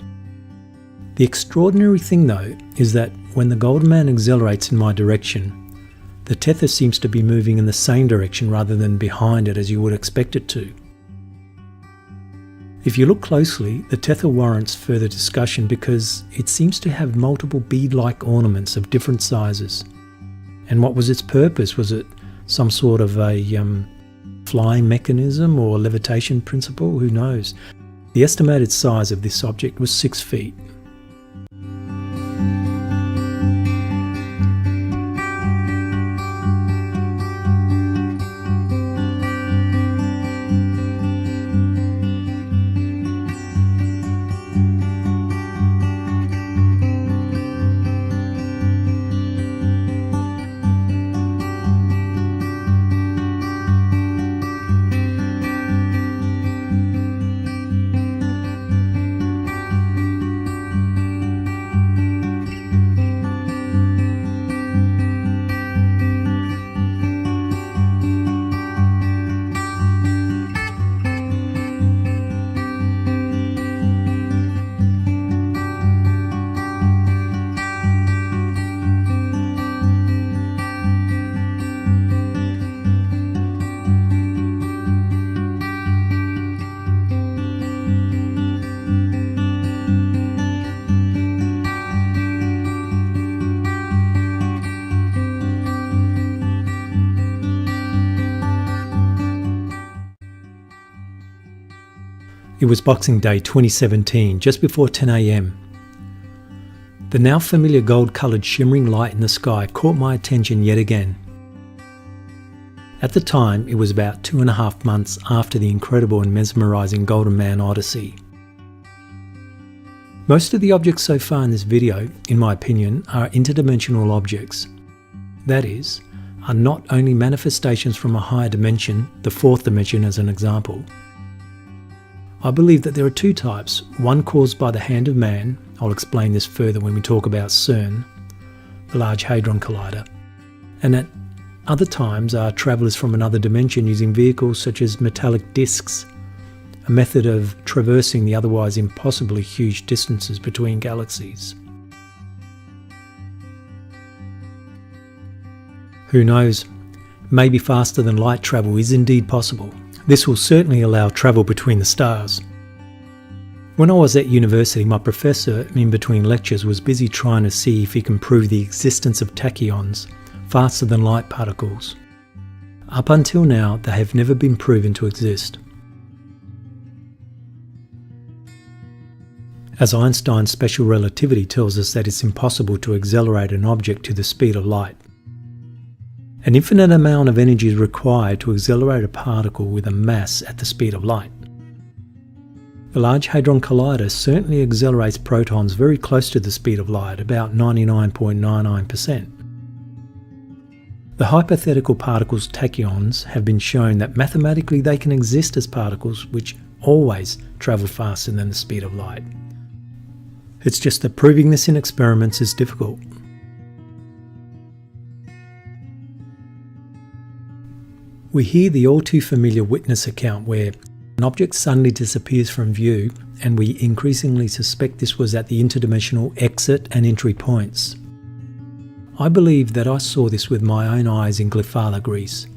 The extraordinary thing though is that when the Golden Man accelerates in my direction, the tether seems to be moving in the same direction rather than behind it as you would expect it to. If you look closely, the tether warrants further discussion because it seems to have multiple bead-like ornaments of different sizes. And what was its purpose? Was it some sort of a flying mechanism or levitation principle? Who knows? The estimated size of this object was 6 feet. It was Boxing Day 2017, just before 10 AM. The now familiar gold-coloured shimmering light in the sky caught my attention yet again. At the time, it was about 2.5 months after the incredible and mesmerising Golden Man Odyssey. Most of the objects so far in this video, in my opinion, are interdimensional objects. That is, are not only manifestations from a higher dimension, the fourth dimension as an example. I believe that there are two types, one caused by the hand of man, I'll explain this further when we talk about CERN, the Large Hadron Collider, and at other times are travellers from another dimension using vehicles such as metallic discs, a method of traversing the otherwise impossibly huge distances between galaxies. Who knows, maybe faster than light travel is indeed possible. This will certainly allow travel between the stars. When I was at university, my professor in between lectures was busy trying to see if he can prove the existence of tachyons, faster than light particles. Up until now, they have never been proven to exist. As Einstein's special relativity tells us that it's impossible to accelerate an object to the speed of light. An infinite amount of energy is required to accelerate a particle with a mass at the speed of light. The Large Hadron Collider certainly accelerates protons very close to the speed of light, about 99.99%. The hypothetical particles tachyons have been shown that mathematically they can exist as particles which always travel faster than the speed of light. It's just that proving this in experiments is difficult. We hear the all too familiar witness account where an object suddenly disappears from view, and we increasingly suspect this was at the interdimensional exit and entry points. I believe that I saw this with my own eyes in Glyfada, Greece.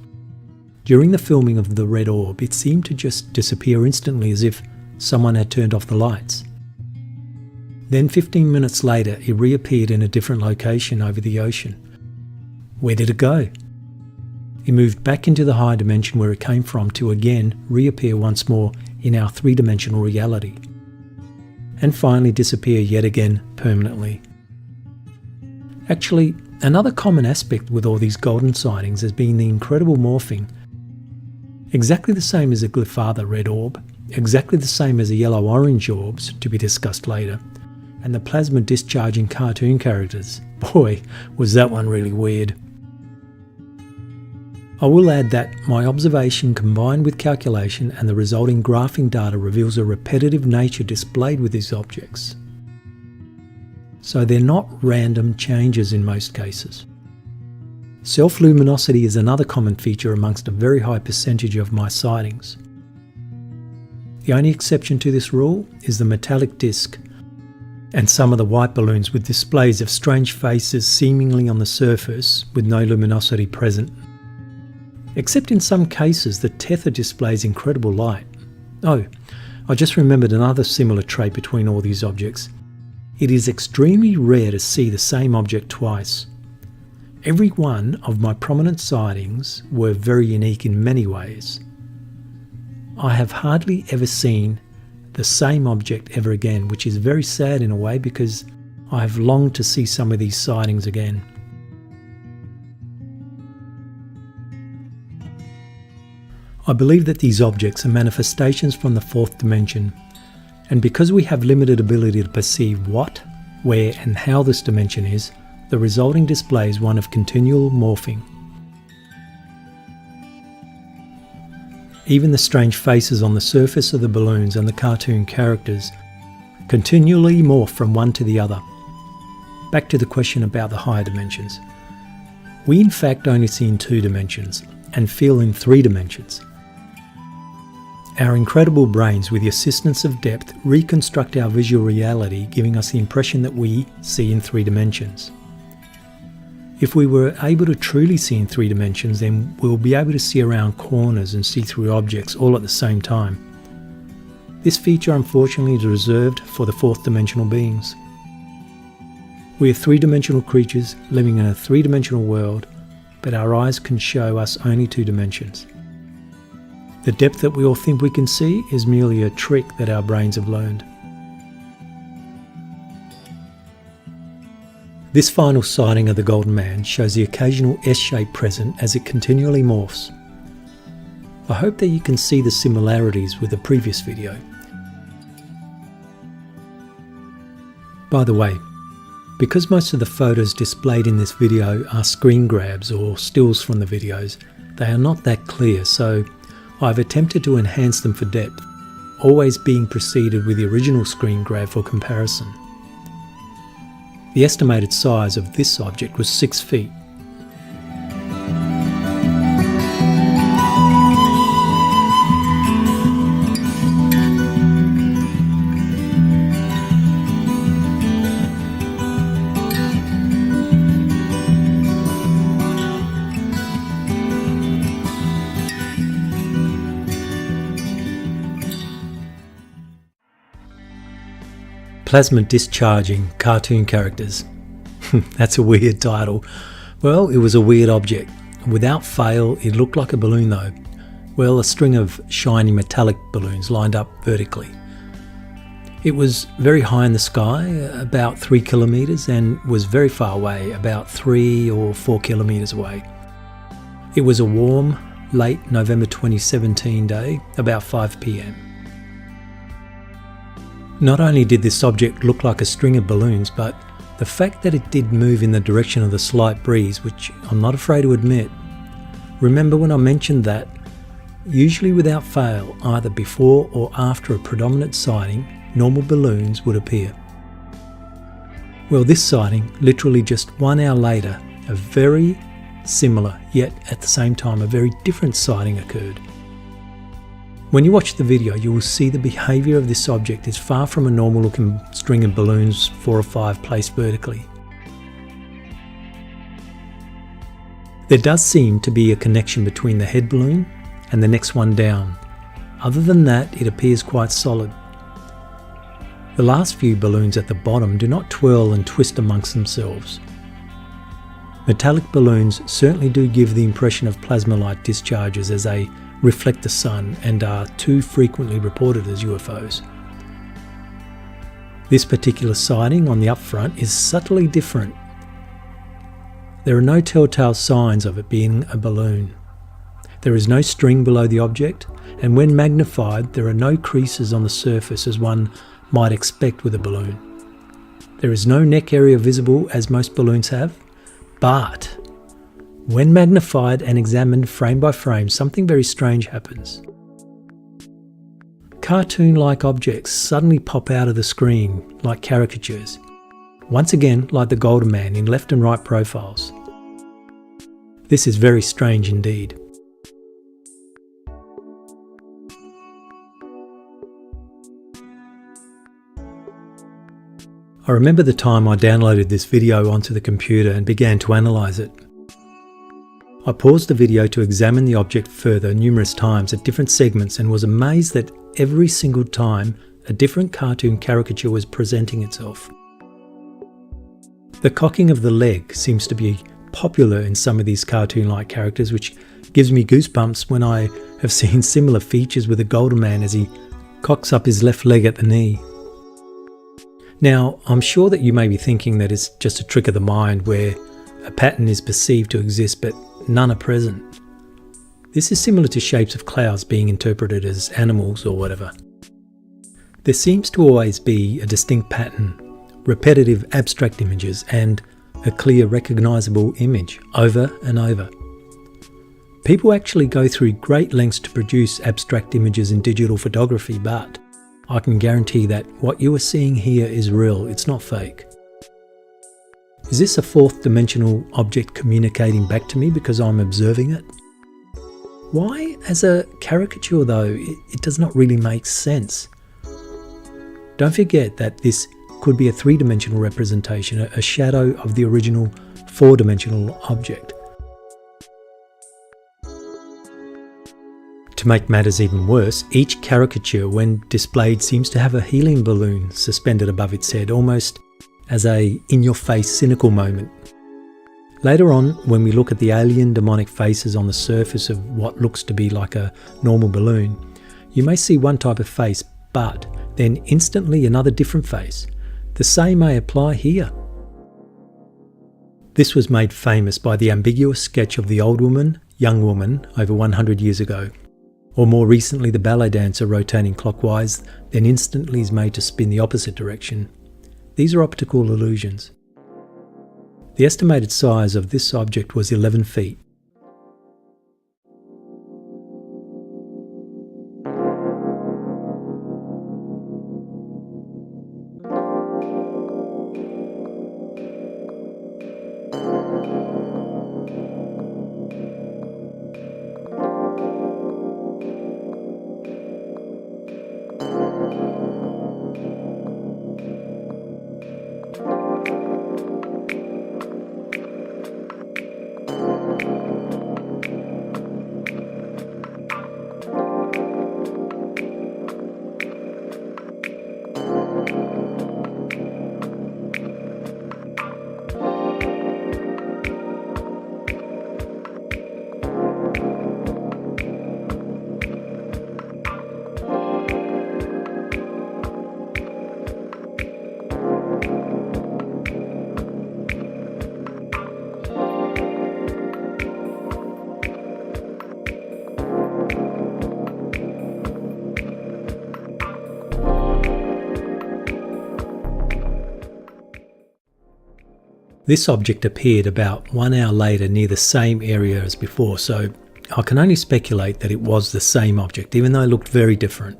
During the filming of the Red Orb, it seemed to just disappear instantly as if someone had turned off the lights. Then 15 minutes later, it reappeared in a different location over the ocean. Where did it go? It moved back into the higher dimension where it came from to again reappear once more in our three-dimensional reality. And finally disappear yet again permanently. Actually, another common aspect with all these golden sightings has been the incredible morphing. Exactly the same as a Glyfada Red Orb, exactly the same as the Yellow-Orange Orbs, to be discussed later, and the plasma discharging cartoon characters. Boy, was that one really weird. I will add that my observation combined with calculation and the resulting graphing data reveals a repetitive nature displayed with these objects. So they're not random changes in most cases. Self-luminosity is another common feature amongst a very high percentage of my sightings. The only exception to this rule is the metallic disc and some of the white balloons with displays of strange faces seemingly on the surface with no luminosity present. Except in some cases the tether displays incredible light. Oh, I just remembered another similar trait between all these objects. It is extremely rare to see the same object twice. Every one of my prominent sightings were very unique in many ways. I have hardly ever seen the same object ever again, which is very sad in a way because I have longed to see some of these sightings again. I believe that these objects are manifestations from the fourth dimension, and because we have limited ability to perceive what, where and how this dimension is, the resulting display is one of continual morphing. Even the strange faces on the surface of the balloons and the cartoon characters continually morph from one to the other. Back to the question about the higher dimensions. We in fact only see in 2 dimensions and feel in 3 dimensions. Our incredible brains, with the assistance of depth, reconstruct our visual reality, giving us the impression that we see in 3 dimensions. If we were able to truly see in 3 dimensions, then we'll be able to see around corners and see through objects all at the same time. This feature unfortunately is reserved for the 4th dimensional beings. We are 3-dimensional creatures living in a 3-dimensional world, but our eyes can show us only 2 dimensions. The depth that we all think we can see is merely a trick that our brains have learned. This final sighting of the Golden Man shows the occasional S-shape present as it continually morphs. I hope that you can see the similarities with the previous video. By the way, because most of the photos displayed in this video are screen grabs or stills from the videos, they are not that clear, so I've attempted to enhance them for depth, always being preceded with the original screen grab for comparison. The estimated size of this object was 6 feet. Plasma Discharging Cartoon Characters. That's a weird title. Well, it was a weird object. Without fail, it looked like a balloon though. Well, a string of shiny metallic balloons lined up vertically. It was very high in the sky, about 3 kilometres, and was very far away, about 3 or 4 kilometres away. It was a warm, late November 2017 day, about 5 p.m. Not only did this object look like a string of balloons, but the fact that it did move in the direction of the slight breeze, which I'm not afraid to admit. Remember when I mentioned that, usually without fail, either before or after a predominant sighting, normal balloons would appear. Well, this sighting, literally just 1 hour later, a very similar, yet at the same time a very different sighting occurred. When you watch the video, you will see the behaviour of this object is far from a normal looking string of balloons, 4 or 5 placed vertically. There does seem to be a connection between the head balloon and the next one down. Other than that, it appears quite solid. The last few balloons at the bottom do not twirl and twist amongst themselves. Metallic balloons certainly do give the impression of plasma light discharges as they reflect the sun and are too frequently reported as UFOs. This particular sighting on the upfront is subtly different. There are no telltale signs of it being a balloon. There is no string below the object, and when magnified, there are no creases on the surface as one might expect with a balloon. There is no neck area visible as most balloons have, but when magnified and examined frame by frame, something very strange happens. Cartoon-like objects suddenly pop out of the screen like caricatures, once again like the Golden Man in left and right profiles. This is very strange indeed. I remember the time I downloaded this video onto the computer and began to analyse it. I paused the video to examine the object further numerous times at different segments and was amazed that every single time a different cartoon caricature was presenting itself. The cocking of the leg seems to be popular in some of these cartoon-like characters, which gives me goosebumps when I have seen similar features with the Golden Man as he cocks up his left leg at the knee. Now, I'm sure that you may be thinking that it's just a trick of the mind where a pattern is perceived to exist but none are present. This is similar to shapes of clouds being interpreted as animals or whatever. There seems to always be a distinct pattern, repetitive abstract images, and a clear recognisable image over and over. People actually go through great lengths to produce abstract images in digital photography, but I can guarantee that what you are seeing here is real, it's not fake. Is this a fourth dimensional object communicating back to me because I'm observing it? Why, as a caricature though, it does not really make sense. Don't forget that this could be a 3-dimensional representation, a shadow of the original 4-dimensional object. To make matters even worse, each caricature when displayed seems to have a helium balloon suspended above its head, almost as a in-your-face cynical moment. Later on, when we look at the alien demonic faces on the surface of what looks to be like a normal balloon, you may see one type of face, but then instantly another different face. The same may apply here. This was made famous by the ambiguous sketch of the old woman, young woman over 100 years ago. Or more recently the ballet dancer rotating clockwise, then instantly is made to spin the opposite direction. these are optical illusions. The estimated size of this object was 11 feet. This object appeared about 1 hour later near the same area as before, so I can only speculate that it was the same object, even though it looked very different.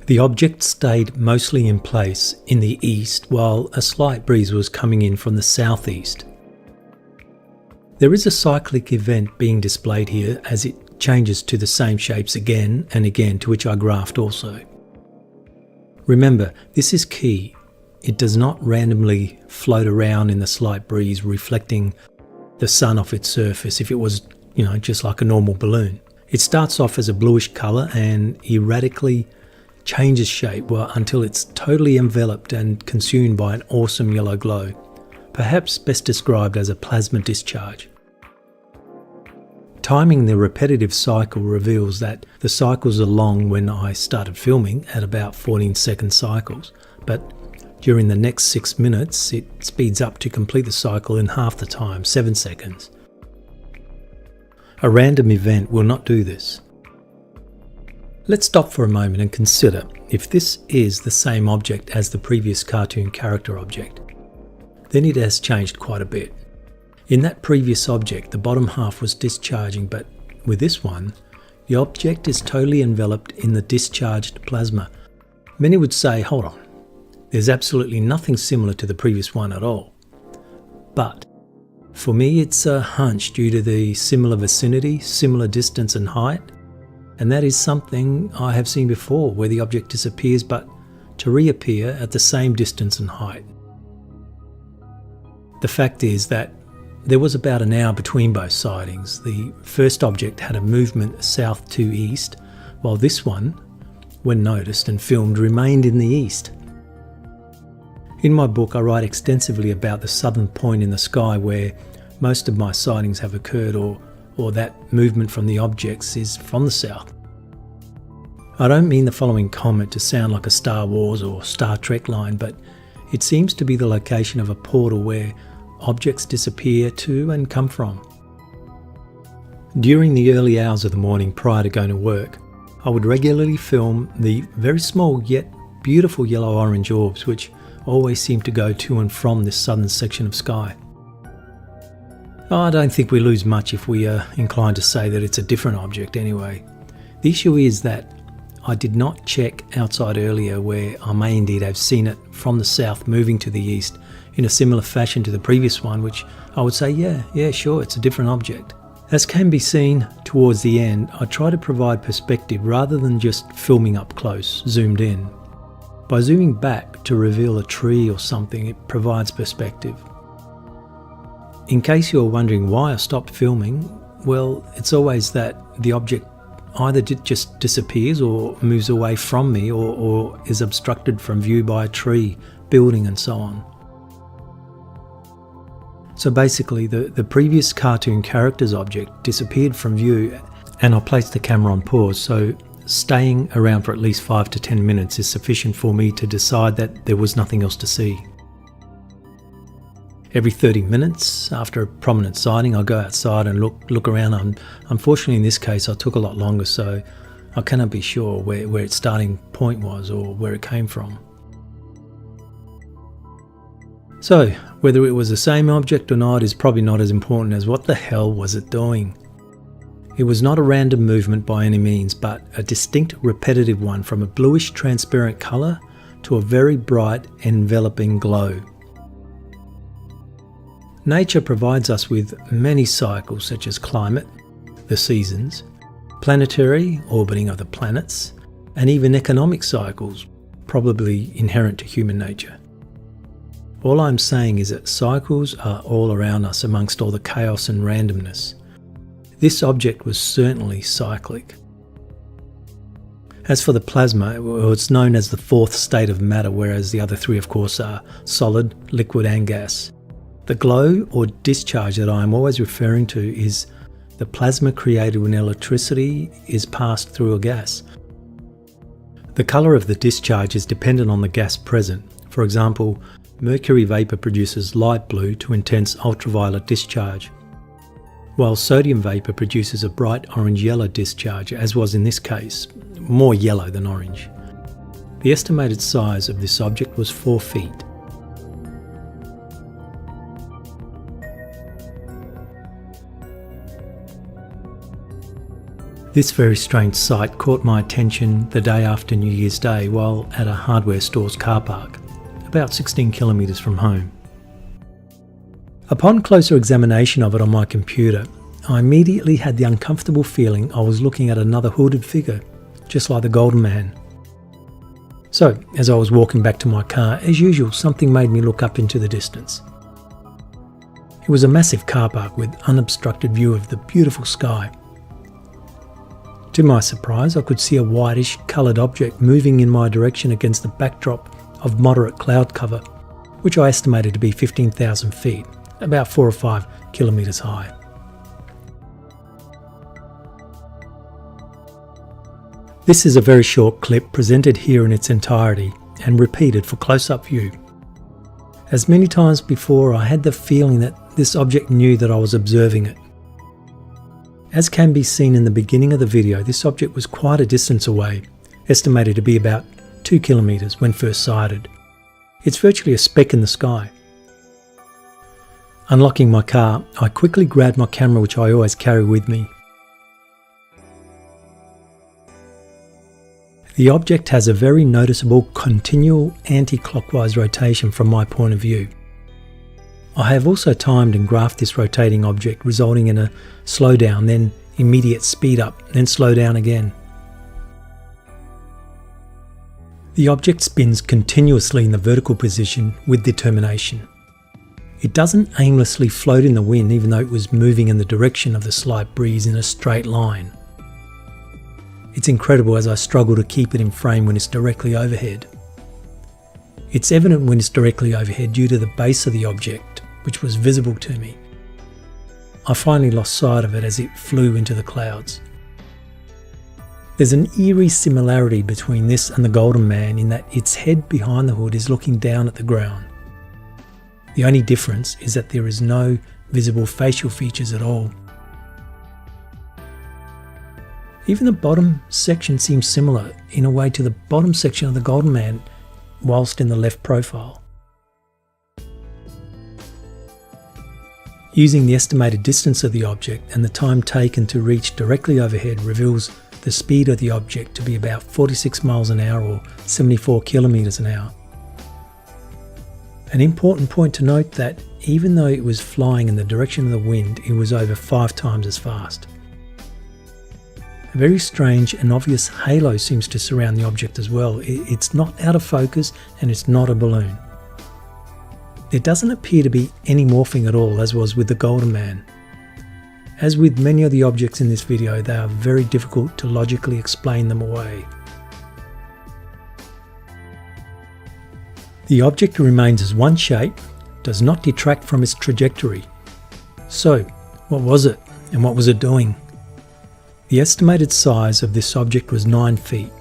The object stayed mostly in place in the east, while a slight breeze was coming in from the southeast. There is a cyclic event being displayed here as it changes to the same shapes again and again, to which I graphed also. Remember, this is key. It does not randomly float around in the slight breeze reflecting the sun off its surface if it was, just like a normal balloon. It starts off as a bluish colour and erratically changes shape until it's totally enveloped and consumed by an awesome yellow glow, perhaps best described as a plasma discharge. Timing the repetitive cycle reveals that the cycles are long when I started filming at about 14-second cycles, but during the next 6 minutes, it speeds up to complete the cycle in half the time, 7 seconds. A random event will not do this. Let's stop for a moment and consider if this is the same object as the previous cartoon character object. Then it has changed quite a bit. In that previous object, the bottom half was discharging, but with this one, the object is totally enveloped in the discharged plasma. Many would say, hold on. There's absolutely nothing similar to the previous one at all. But for me, it's a hunch due to the similar vicinity, similar distance and height, and that is something I have seen before where the object disappears but to reappear at the same distance and height. The fact is that there was about an hour between both sightings. The first object had a movement south to east, while this one, when noticed and filmed, remained in the east. In my book, I write extensively about the southern point in the sky where most of my sightings have occurred, or that movement from the objects is from the south. I don't mean the following comment to sound like a Star Wars or Star Trek line, but it seems to be the location of a portal where objects disappear to and come from. During the early hours of the morning prior to going to work, I would regularly film the very small yet beautiful yellow-orange orbs which always seem to go to and from this southern section of sky. I don't think we lose much if we are inclined to say that it's a different object anyway. The issue is that I did not check outside earlier where I may indeed have seen it from the south moving to the east in a similar fashion to the previous one, which I would say, yeah, sure, it's a different object. As can be seen towards the end, I try to provide perspective rather than just filming up close, zoomed in. By zooming back to reveal a tree or something, it provides perspective. In case you're wondering why I stopped filming, well, it's always that the object either just disappears or moves away from me or is obstructed from view by a tree, building and so on. So basically the previous cartoon character's object disappeared from view and I placed the camera on pause, so staying around for at least 5 to 10 minutes is sufficient for me to decide that there was nothing else to see. Every 30 minutes after a prominent sighting, I go outside and look around. Unfortunately, in this case, I took a lot longer, so I cannot be sure where its starting point was or where it came from. So, whether it was the same object or not is probably not as important as what the hell was it doing. It was not a random movement by any means, but a distinct repetitive one, from a bluish transparent colour to a very bright enveloping glow. Nature provides us with many cycles such as climate, the seasons, planetary, orbiting of the planets, and even economic cycles, probably inherent to human nature. All I'm saying is that cycles are all around us amongst all the chaos and randomness. This object was certainly cyclic. As for the plasma, well, it's known as the fourth state of matter, whereas the other three, of course, are solid, liquid and gas. The glow or discharge that I am always referring to is the plasma created when electricity is passed through a gas. The colour of the discharge is dependent on the gas present. For example, mercury vapour produces light blue to intense ultraviolet discharge, while sodium vapour produces a bright orange-yellow discharge, as was in this case, more yellow than orange. The estimated size of this object was 4 feet. This very strange sight caught my attention the day after New Year's Day while at a hardware store's car park, about 16 kilometres from home. Upon closer examination of it on my computer, I immediately had the uncomfortable feeling I was looking at another hooded figure, just like the Golden Man. So, as I was walking back to my car, as usual, something made me look up into the distance. It was a massive car park with unobstructed view of the beautiful sky. To my surprise, I could see a whitish coloured object moving in my direction against the backdrop of moderate cloud cover, which I estimated to be 15,000 feet, about 4 or 5 kilometres high. This is a very short clip presented here in its entirety and repeated for close-up view. As many times before, I had the feeling that this object knew that I was observing it. As can be seen in the beginning of the video, this object was quite a distance away, estimated to be about 2 kilometres when first sighted. It's virtually a speck in the sky. Unlocking my car, I quickly grabbed my camera, which I always carry with me. The object has a very noticeable continual anti-clockwise rotation from my point of view. I have also timed and graphed this rotating object, resulting in a slowdown, then immediate speed up, then slow down again. The object spins continuously in the vertical position with determination. It doesn't aimlessly float in the wind, even though it was moving in the direction of the slight breeze in a straight line. It's incredible as I struggle to keep it in frame when it's directly overhead. It's evident when it's directly overhead due to the base of the object, which was visible to me. I finally lost sight of it as it flew into the clouds. There's an eerie similarity between this and the Golden Man in that its head behind the hood is looking down at the ground. The only difference is that there is no visible facial features at all. Even the bottom section seems similar in a way to the bottom section of the Golden Man, whilst in the left profile. Using the estimated distance of the object and the time taken to reach directly overhead reveals the speed of the object to be about 46 miles an hour or 74 kilometers an hour. An important point to note that even though it was flying in the direction of the wind, it was over 5 times as fast. A very strange and obvious halo seems to surround the object as well. It's not out of focus and it's not a balloon. There doesn't appear to be any morphing at all, as was with the Golden Man. As with many of the objects in this video, they are very difficult to logically explain them away. The object remains as one shape, does not detract from its trajectory. So, what was it and what was it doing? The estimated size of this object was 9 feet.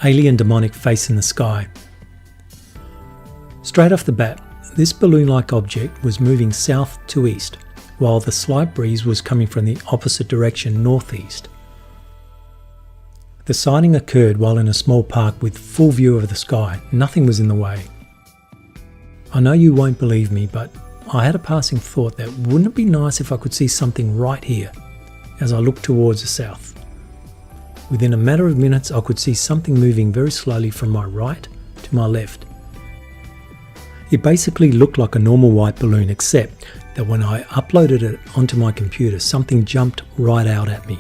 alien demonic face in the sky. Straight off the bat, this balloon-like object was moving south to east, while the slight breeze was coming from the opposite direction, northeast. The sighting occurred while in a small park with full view of the sky. Nothing was in the way. I know you won't believe me, but I had a passing thought that wouldn't it be nice if I could see something right here as I looked towards the south. Within a matter of minutes, I could see something moving very slowly from my right to my left. It basically looked like a normal white balloon, except that when I uploaded it onto my computer, something jumped right out at me.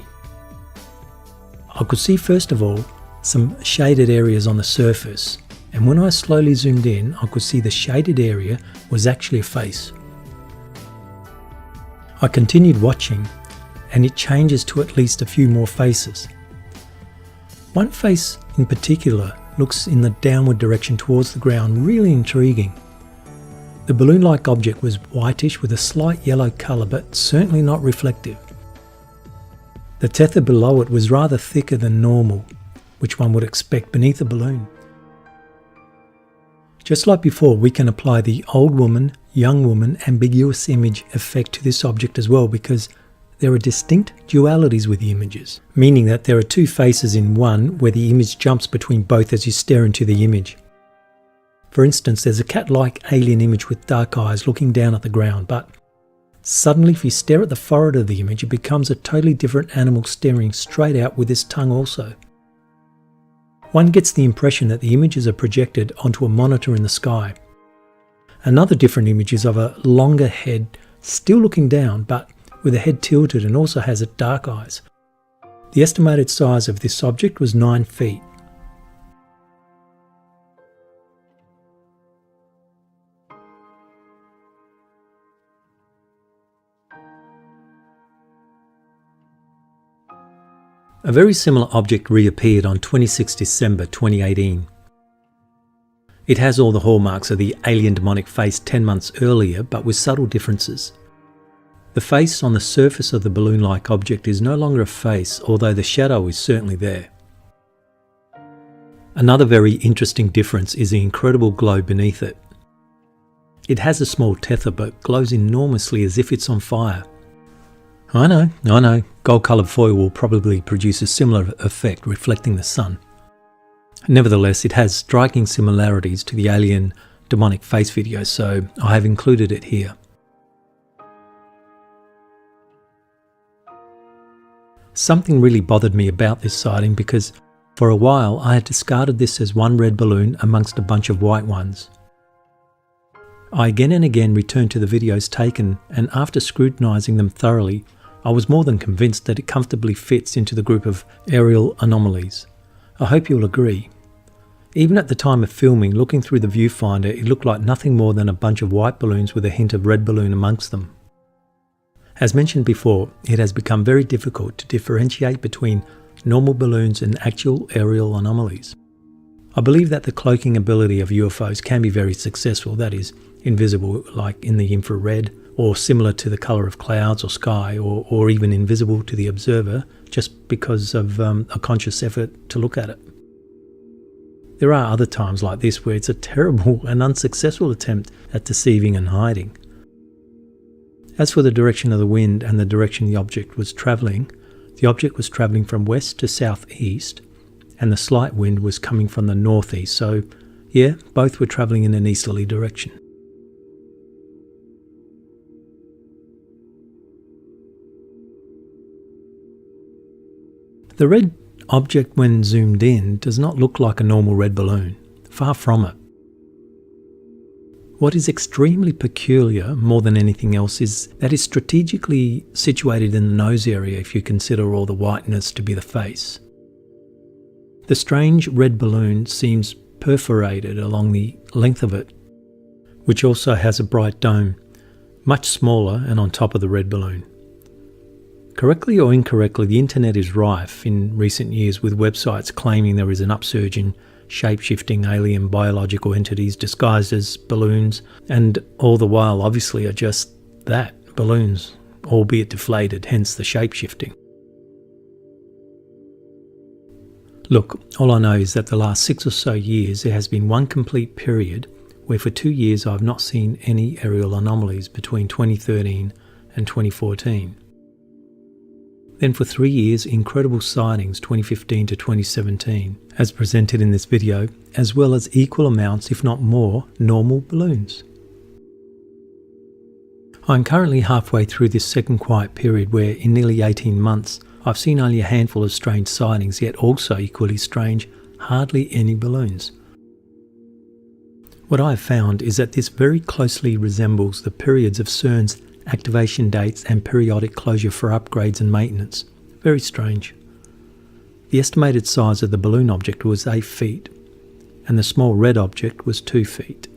I could see, first of all, some shaded areas on the surface, and when I slowly zoomed in, I could see the shaded area was actually a face. I continued watching, and it changes to at least a few more faces. One face in particular looks in the downward direction towards the ground, really intriguing. The balloon-like object was whitish with a slight yellow colour, but certainly not reflective. The tether below it was rather thicker than normal, which one would expect beneath a balloon. Just like before, we can apply the old woman, young woman ambiguous image effect to this object as well, because there are distinct dualities with the images, meaning that there are two faces in one where the image jumps between both as you stare into the image. For instance, there's a cat-like alien image with dark eyes looking down at the ground, but suddenly if you stare at the forehead of the image, it becomes a totally different animal staring straight out with its tongue also. One gets the impression that the images are projected onto a monitor in the sky. Another different image is of a longer head, still looking down, but with the head tilted and also has dark eyes. The estimated size of this object was 9 feet. A very similar object reappeared on 26 December 2018. It has all the hallmarks of the alien demonic face 10 months earlier, but with subtle differences. The face on the surface of the balloon-like object is no longer a face, although the shadow is certainly there. Another very interesting difference is the incredible glow beneath it. It has a small tether but glows enormously as if it's on fire. I know, gold-coloured foil will probably produce a similar effect reflecting the sun. Nevertheless, it has striking similarities to the alien demonic face video, so I have included it here. Something really bothered me about this sighting because for a while I had discarded this as one red balloon amongst a bunch of white ones. I again and again returned to the videos taken, and after scrutinising them thoroughly, I was more than convinced that it comfortably fits into the group of aerial anomalies. I hope you'll agree. Even at the time of filming, looking through the viewfinder, it looked like nothing more than a bunch of white balloons with a hint of red balloon amongst them. As mentioned before, it has become very difficult to differentiate between normal balloons and actual aerial anomalies. I believe that the cloaking ability of UFOs can be very successful, that is, invisible like in the infrared, or similar to the colour of clouds or sky, or even invisible to the observer just because of a conscious effort to look at it. There are other times like this where it's a terrible and unsuccessful attempt at deceiving and hiding. As for the direction of the wind and the direction the object was travelling from west to southeast, and the slight wind was coming from the northeast, so yeah, both were travelling in an easterly direction. The red object when zoomed in does not look like a normal red balloon, far from it. What is extremely peculiar, more than anything else, is that it's strategically situated in the nose area if you consider all the whiteness to be the face. The strange red balloon seems perforated along the length of it, which also has a bright dome, much smaller and on top of the red balloon. Correctly or incorrectly, the internet is rife in recent years with websites claiming there is an upsurge in shape-shifting alien biological entities disguised as balloons, and all the while obviously are just that, balloons, albeit deflated, hence the shape-shifting. Look, all I know is that the last 6 or so years there has been one complete period where for 2 years I've not seen any aerial anomalies between 2013 and 2014. Then for 3 years, incredible sightings 2015 to 2017, as presented in this video, as well as equal amounts, if not more, normal balloons. I'm currently halfway through this second quiet period where, in nearly 18 months, I've seen only a handful of strange sightings, yet also equally strange, hardly any balloons. What I have found is that this very closely resembles the periods of CERN's activation dates and periodic closure for upgrades and maintenance. Very strange. The estimated size of the balloon object was 8 feet, and the small red object was 2 feet.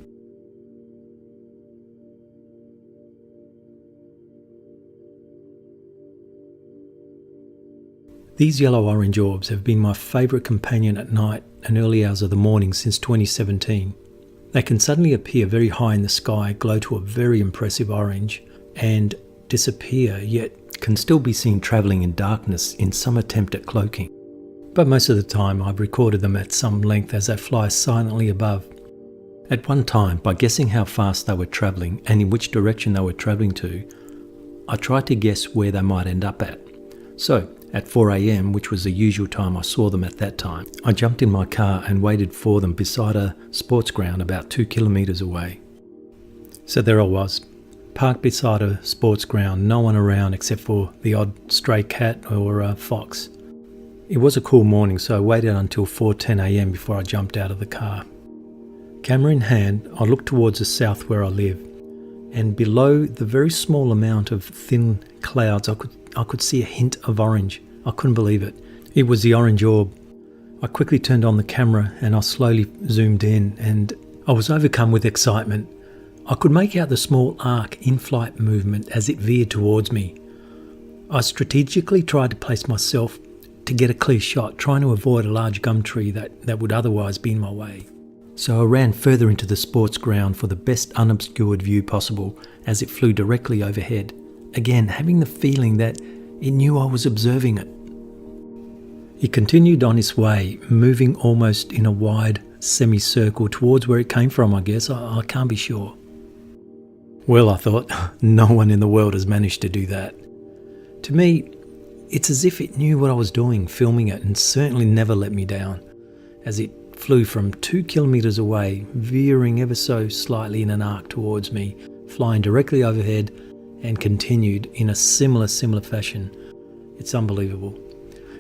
These yellow-orange orbs have been my favourite companion at night and early hours of the morning since 2017. They can suddenly appear very high in the sky, glow to a very impressive orange, and disappear, yet can still be seen travelling in darkness in some attempt at cloaking. But most of the time I've recorded them at some length as they fly silently above. At one time, by guessing how fast they were travelling and in which direction they were travelling to, I tried to guess where they might end up at. So, at 4 AM, which was the usual time I saw them at that time, I jumped in my car and waited for them beside a sports ground about 2 kilometres away. So there I was, parked beside a sports ground, no one around except for the odd stray cat or a fox. It was a cool morning, so I waited until 4:10 AM before I jumped out of the car. Camera in hand, I looked towards the south where I live, and below the very small amount of thin clouds I could see a hint of orange. I couldn't believe it. It was the orange orb. I quickly turned on the camera and I slowly zoomed in, and I was overcome with excitement. I could make out the small arc in-flight movement as it veered towards me. I strategically tried to place myself to get a clear shot, trying to avoid a large gum tree that would otherwise be in my way. So I ran further into the sports ground for the best unobscured view possible as it flew directly overhead, again having the feeling that it knew I was observing it. It continued on its way, moving almost in a wide semicircle towards where it came from, I guess. I can't be sure. Well, I thought, no one in the world has managed to do that. To me, it's as if it knew what I was doing, filming it, and certainly never let me down, as it flew from 2 kilometres away, veering ever so slightly in an arc towards me, flying directly overhead, and continued in a similar fashion. It's unbelievable.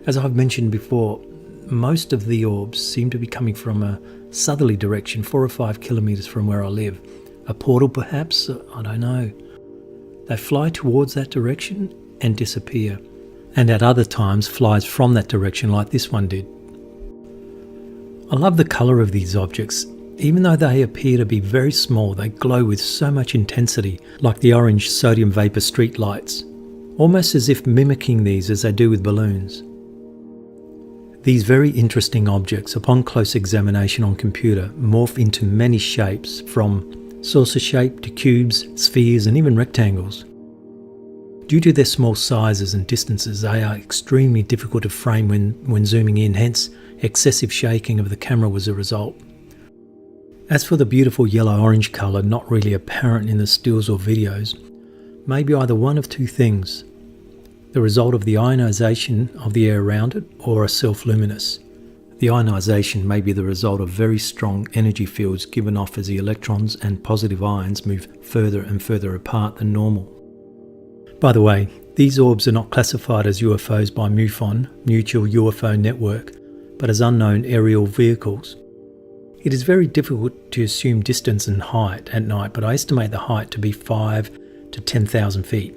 As I've mentioned before, most of the orbs seem to be coming from a southerly direction, 4 or 5 kilometres from where I live. A portal perhaps? I don't know. They fly towards that direction and disappear, and at other times flies from that direction like this one did. I love the colour of these objects. Even though they appear to be very small, they glow with so much intensity, like the orange sodium vapour street lights, almost as if mimicking these as they do with balloons. These very interesting objects, upon close examination on computer, morph into many shapes, from saucer shape to cubes, spheres and even rectangles. Due to their small sizes and distances, they are extremely difficult to frame when zooming in, hence excessive shaking of the camera was a result. As for the beautiful yellow-orange colour not really apparent in the stills or videos, may be either one of two things: the result of the ionisation of the air around it, or a self-luminous. The ionisation may be the result of very strong energy fields given off as the electrons and positive ions move further and further apart than normal. By the way, these orbs are not classified as UFOs by MUFON, Mutual UFO Network, but as unknown aerial vehicles. It is very difficult to assume distance and height at night, but I estimate the height to be 5 to 10,000 feet.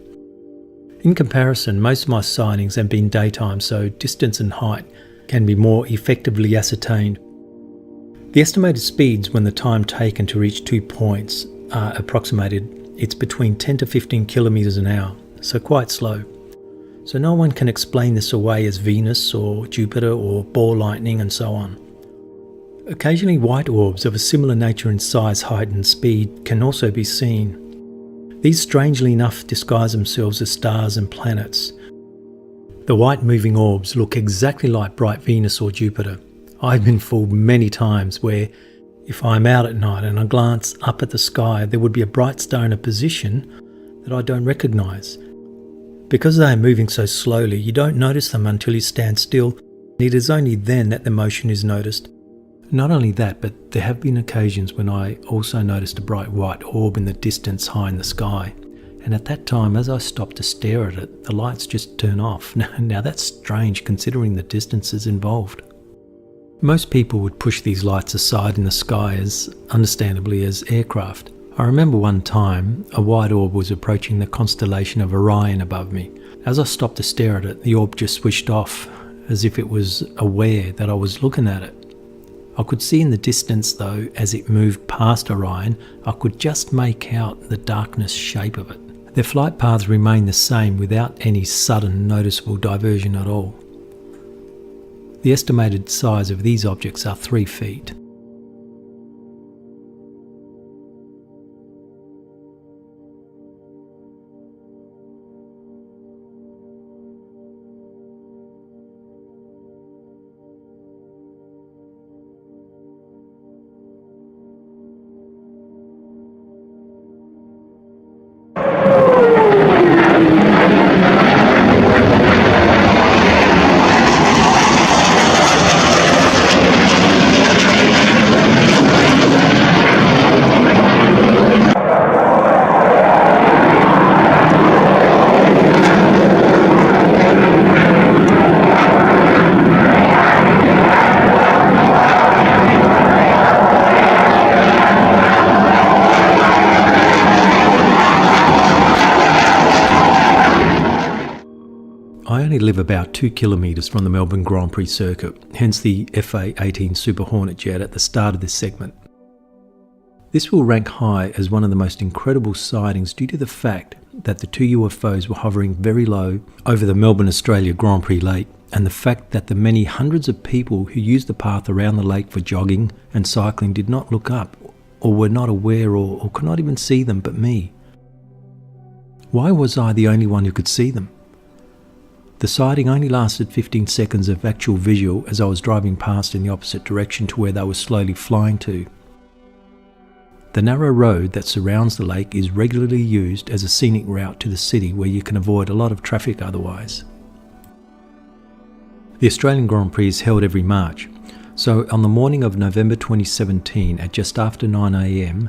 In comparison, most of my sightings have been daytime, so distance and height can be more effectively ascertained. The estimated speeds when the time taken to reach 2 points are approximated. It's between 10 to 15 kilometres an hour, so quite slow. So no one can explain this away as Venus or Jupiter or ball lightning and so on. Occasionally white orbs of a similar nature in size, height and speed can also be seen. These strangely enough disguise themselves as stars and planets. The white moving orbs look exactly like bright Venus or Jupiter. I've been fooled many times where if I'm out at night and I glance up at the sky, there would be a bright star in a position that I don't recognise. Because they are moving so slowly, you don't notice them until you stand still. It is only then that the motion is noticed. Not only that, but there have been occasions when I also noticed a bright white orb in the distance high in the sky. And at that time, as I stopped to stare at it, the lights just turn off. Now that's strange considering the distances involved. Most people would push these lights aside in the sky as understandably as aircraft. I remember one time a white orb was approaching the constellation of Orion above me. As I stopped to stare at it, the orb just switched off as if it was aware that I was looking at it. I could see in the distance though, as it moved past Orion, I could just make out the darkness shape of it. Their flight paths remained the same without any sudden noticeable diversion at all. The estimated size of these objects are 3 feet. I only live about 2 kilometres from the Melbourne Grand Prix circuit, hence the FA-18 Super Hornet jet at the start of this segment. This will rank high as one of the most incredible sightings due to the fact that the 2 UFOs were hovering very low over the Melbourne Australia Grand Prix lake, and the fact that the many hundreds of people who used the path around the lake for jogging and cycling did not look up or were not aware or could not even see them but me. Why was I the only one who could see them? The sighting only lasted 15 seconds of actual visual as I was driving past in the opposite direction to where they were slowly flying to. The narrow road that surrounds the lake is regularly used as a scenic route to the city where you can avoid a lot of traffic otherwise. The Australian Grand Prix is held every March, so on the morning of November 2017 at just after 9 AM,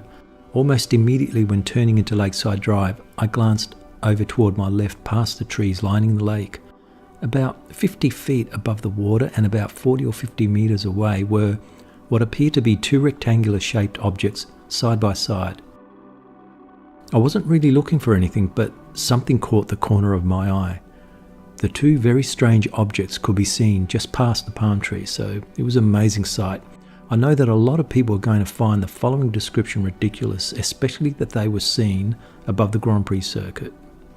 almost immediately when turning into Lakeside Drive, I glanced over toward my left past the trees lining the lake. About 50 feet above the water and about 40 or 50 metres away were what appeared to be 2 rectangular shaped objects side by side. I wasn't really looking for anything, but something caught the corner of my eye. The 2 very strange objects could be seen just past the palm trees, so it was an amazing sight. I know that a lot of people are going to find the following description ridiculous, especially that they were seen above the Grand Prix circuit.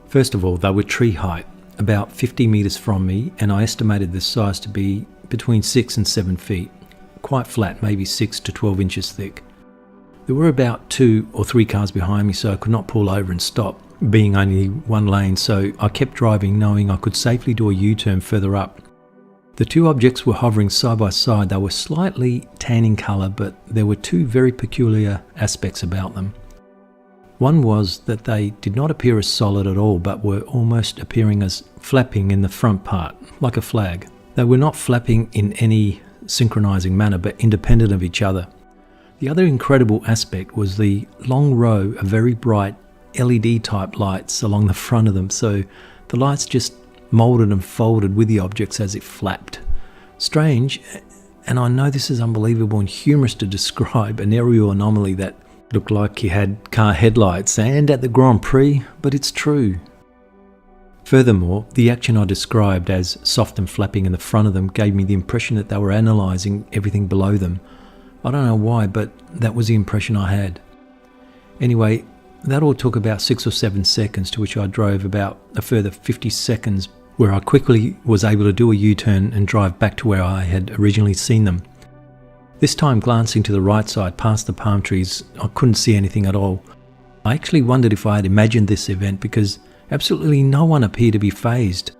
First of all, they were tree height, about 50 metres from me, and I estimated the size to be between 6 and 7 feet, quite flat, maybe 6 to 12 inches thick. There were about 2 or 3 cars behind me, so I could not pull over and stop, being only one lane, so I kept driving knowing I could safely do a U-turn further up. The 2 objects were hovering side by side. They were slightly tan in colour, but there were 2 very peculiar aspects about them. One was that they did not appear as solid at all, but were almost appearing as flapping in the front part, like a flag. They were not flapping in any synchronizing manner, but independent of each other. The other incredible aspect was the long row of very bright LED-type lights along the front of them, so the lights just moulded and folded with the objects as it flapped. Strange, and I know this is unbelievable and humorous to describe, an aerial anomaly that looked like he had car headlights and at the Grand Prix, but it's true. Furthermore, the action I described as soft and flapping in the front of them gave me the impression that they were analysing everything below them. I don't know why, but that was the impression I had. Anyway, that all took about 6 or 7 seconds, to which I drove about a further 50 seconds, where I quickly was able to do a U-turn and drive back to where I had originally seen them. This time, glancing to the right side past the palm trees, I couldn't see anything at all. I actually wondered if I had imagined this event because absolutely no one appeared to be fazed.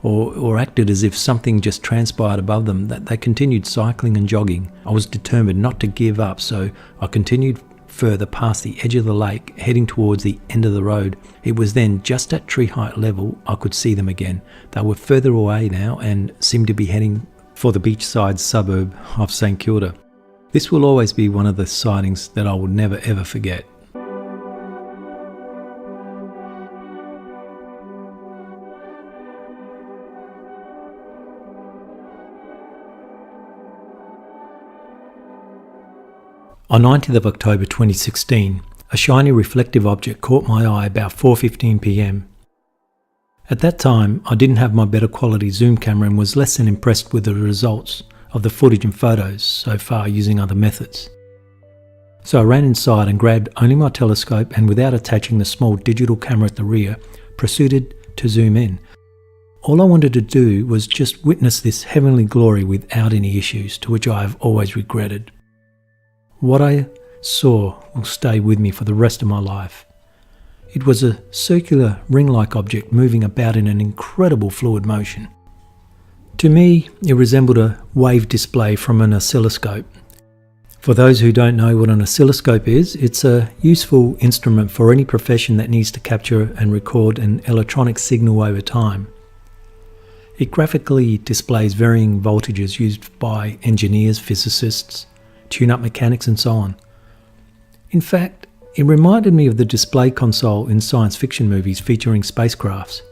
or acted as if something just transpired above them, that they continued cycling and jogging. I was determined not to give up, so I continued further past the edge of the lake, heading towards the end of the road. It was then just at tree height level I could see them again. They were further away now and seemed to be heading for the beachside suburb of St Kilda. This will always be one of the sightings that I will never ever forget. On 19th of October 2016, a shiny reflective object caught my eye about 4:15 PM. At that time, I didn't have my better quality zoom camera and was less than impressed with the results of the footage and photos so far using other methods. So I ran inside and grabbed only my telescope, and without attaching the small digital camera at the rear, proceeded to zoom in. All I wanted to do was just witness this heavenly glory without any issues, to which I have always regretted. What I saw will stay with me for the rest of my life. It was a circular ring-like object moving about in an incredible fluid motion. To me, it resembled a wave display from an oscilloscope. For those who don't know what an oscilloscope is, it's a useful instrument for any profession that needs to capture and record an electronic signal over time. It graphically displays varying voltages used by engineers, physicists, tune-up mechanics and so on. In fact, it reminded me of the display console in science fiction movies featuring spacecrafts.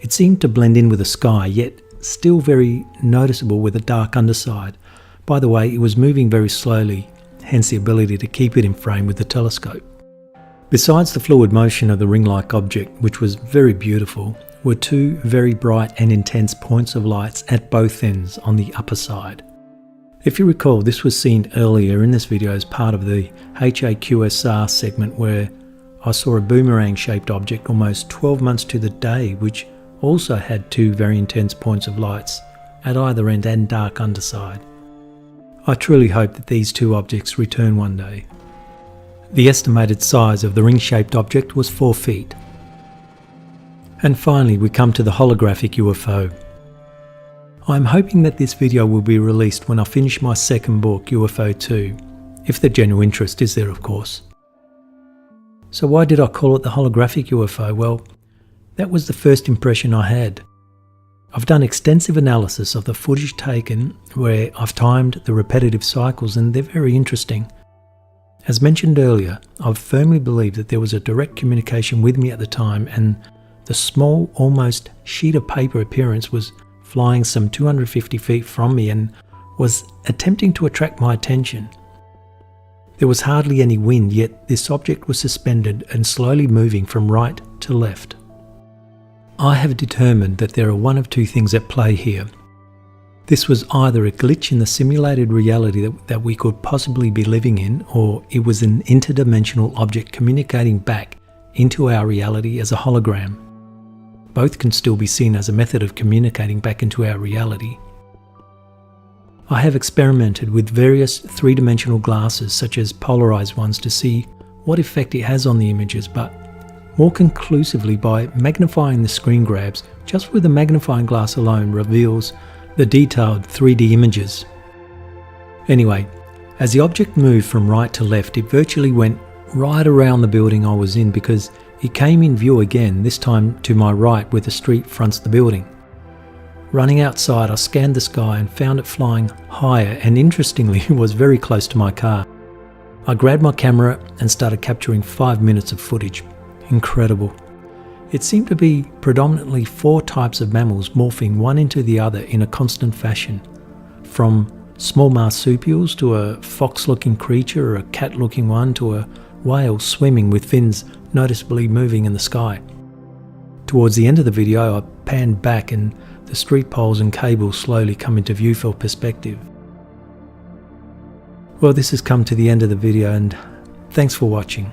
It seemed to blend in with the sky, yet still very noticeable with a dark underside. By the way, it was moving very slowly, hence the ability to keep it in frame with the telescope. Besides the fluid motion of the ring-like object, which was very beautiful, were two very bright and intense points of lights at both ends on the upper side. If you recall, this was seen earlier in this video as part of the HAQSR segment, where I saw a boomerang-shaped object almost 12 months to the day, which also had two very intense points of lights at either end and dark underside. I truly hope that these two objects return one day. The estimated size of the ring-shaped object was 4 feet. And finally, we come to the holographic UFO. I'm hoping that this video will be released when I finish my second book, UFO 2, if the general interest is there, of course. So why did I call it the holographic UFO? Well, that was the first impression I had. I've done extensive analysis of the footage taken, where I've timed the repetitive cycles, and they're very interesting. As mentioned earlier, I've firmly believed that there was a direct communication with me at the time, and the small, almost sheet of paper appearance was flying some 250 feet from me and was attempting to attract my attention. There was hardly any wind, yet this object was suspended and slowly moving from right to left. I have determined that there are one of two things at play here. This was either a glitch in the simulated reality that we could possibly be living in, or it was an interdimensional object communicating back into our reality as a hologram. Both can still be seen as a method of communicating back into our reality. I have experimented with various three-dimensional glasses, such as polarized ones, to see what effect it has on the images, but more conclusively by magnifying the screen grabs. Just with a magnifying glass alone reveals the detailed 3D images. Anyway, as the object moved from right to left, it virtually went right around the building I was in, because it came in view again, this time to my right where the street fronts the building. Running outside, I scanned the sky and found it flying higher, and interestingly was very close to my car. I grabbed my camera and started capturing 5 minutes of footage. Incredible. It seemed to be predominantly 4 types of mammals morphing one into the other in a constant fashion, from small marsupials to a fox-looking creature, or a cat-looking one, to a whale swimming with fins noticeably moving in the sky. Towards the end of the video, I panned back and the street poles and cables slowly come into view for perspective. Well, this has come to the end of the video, and thanks for watching.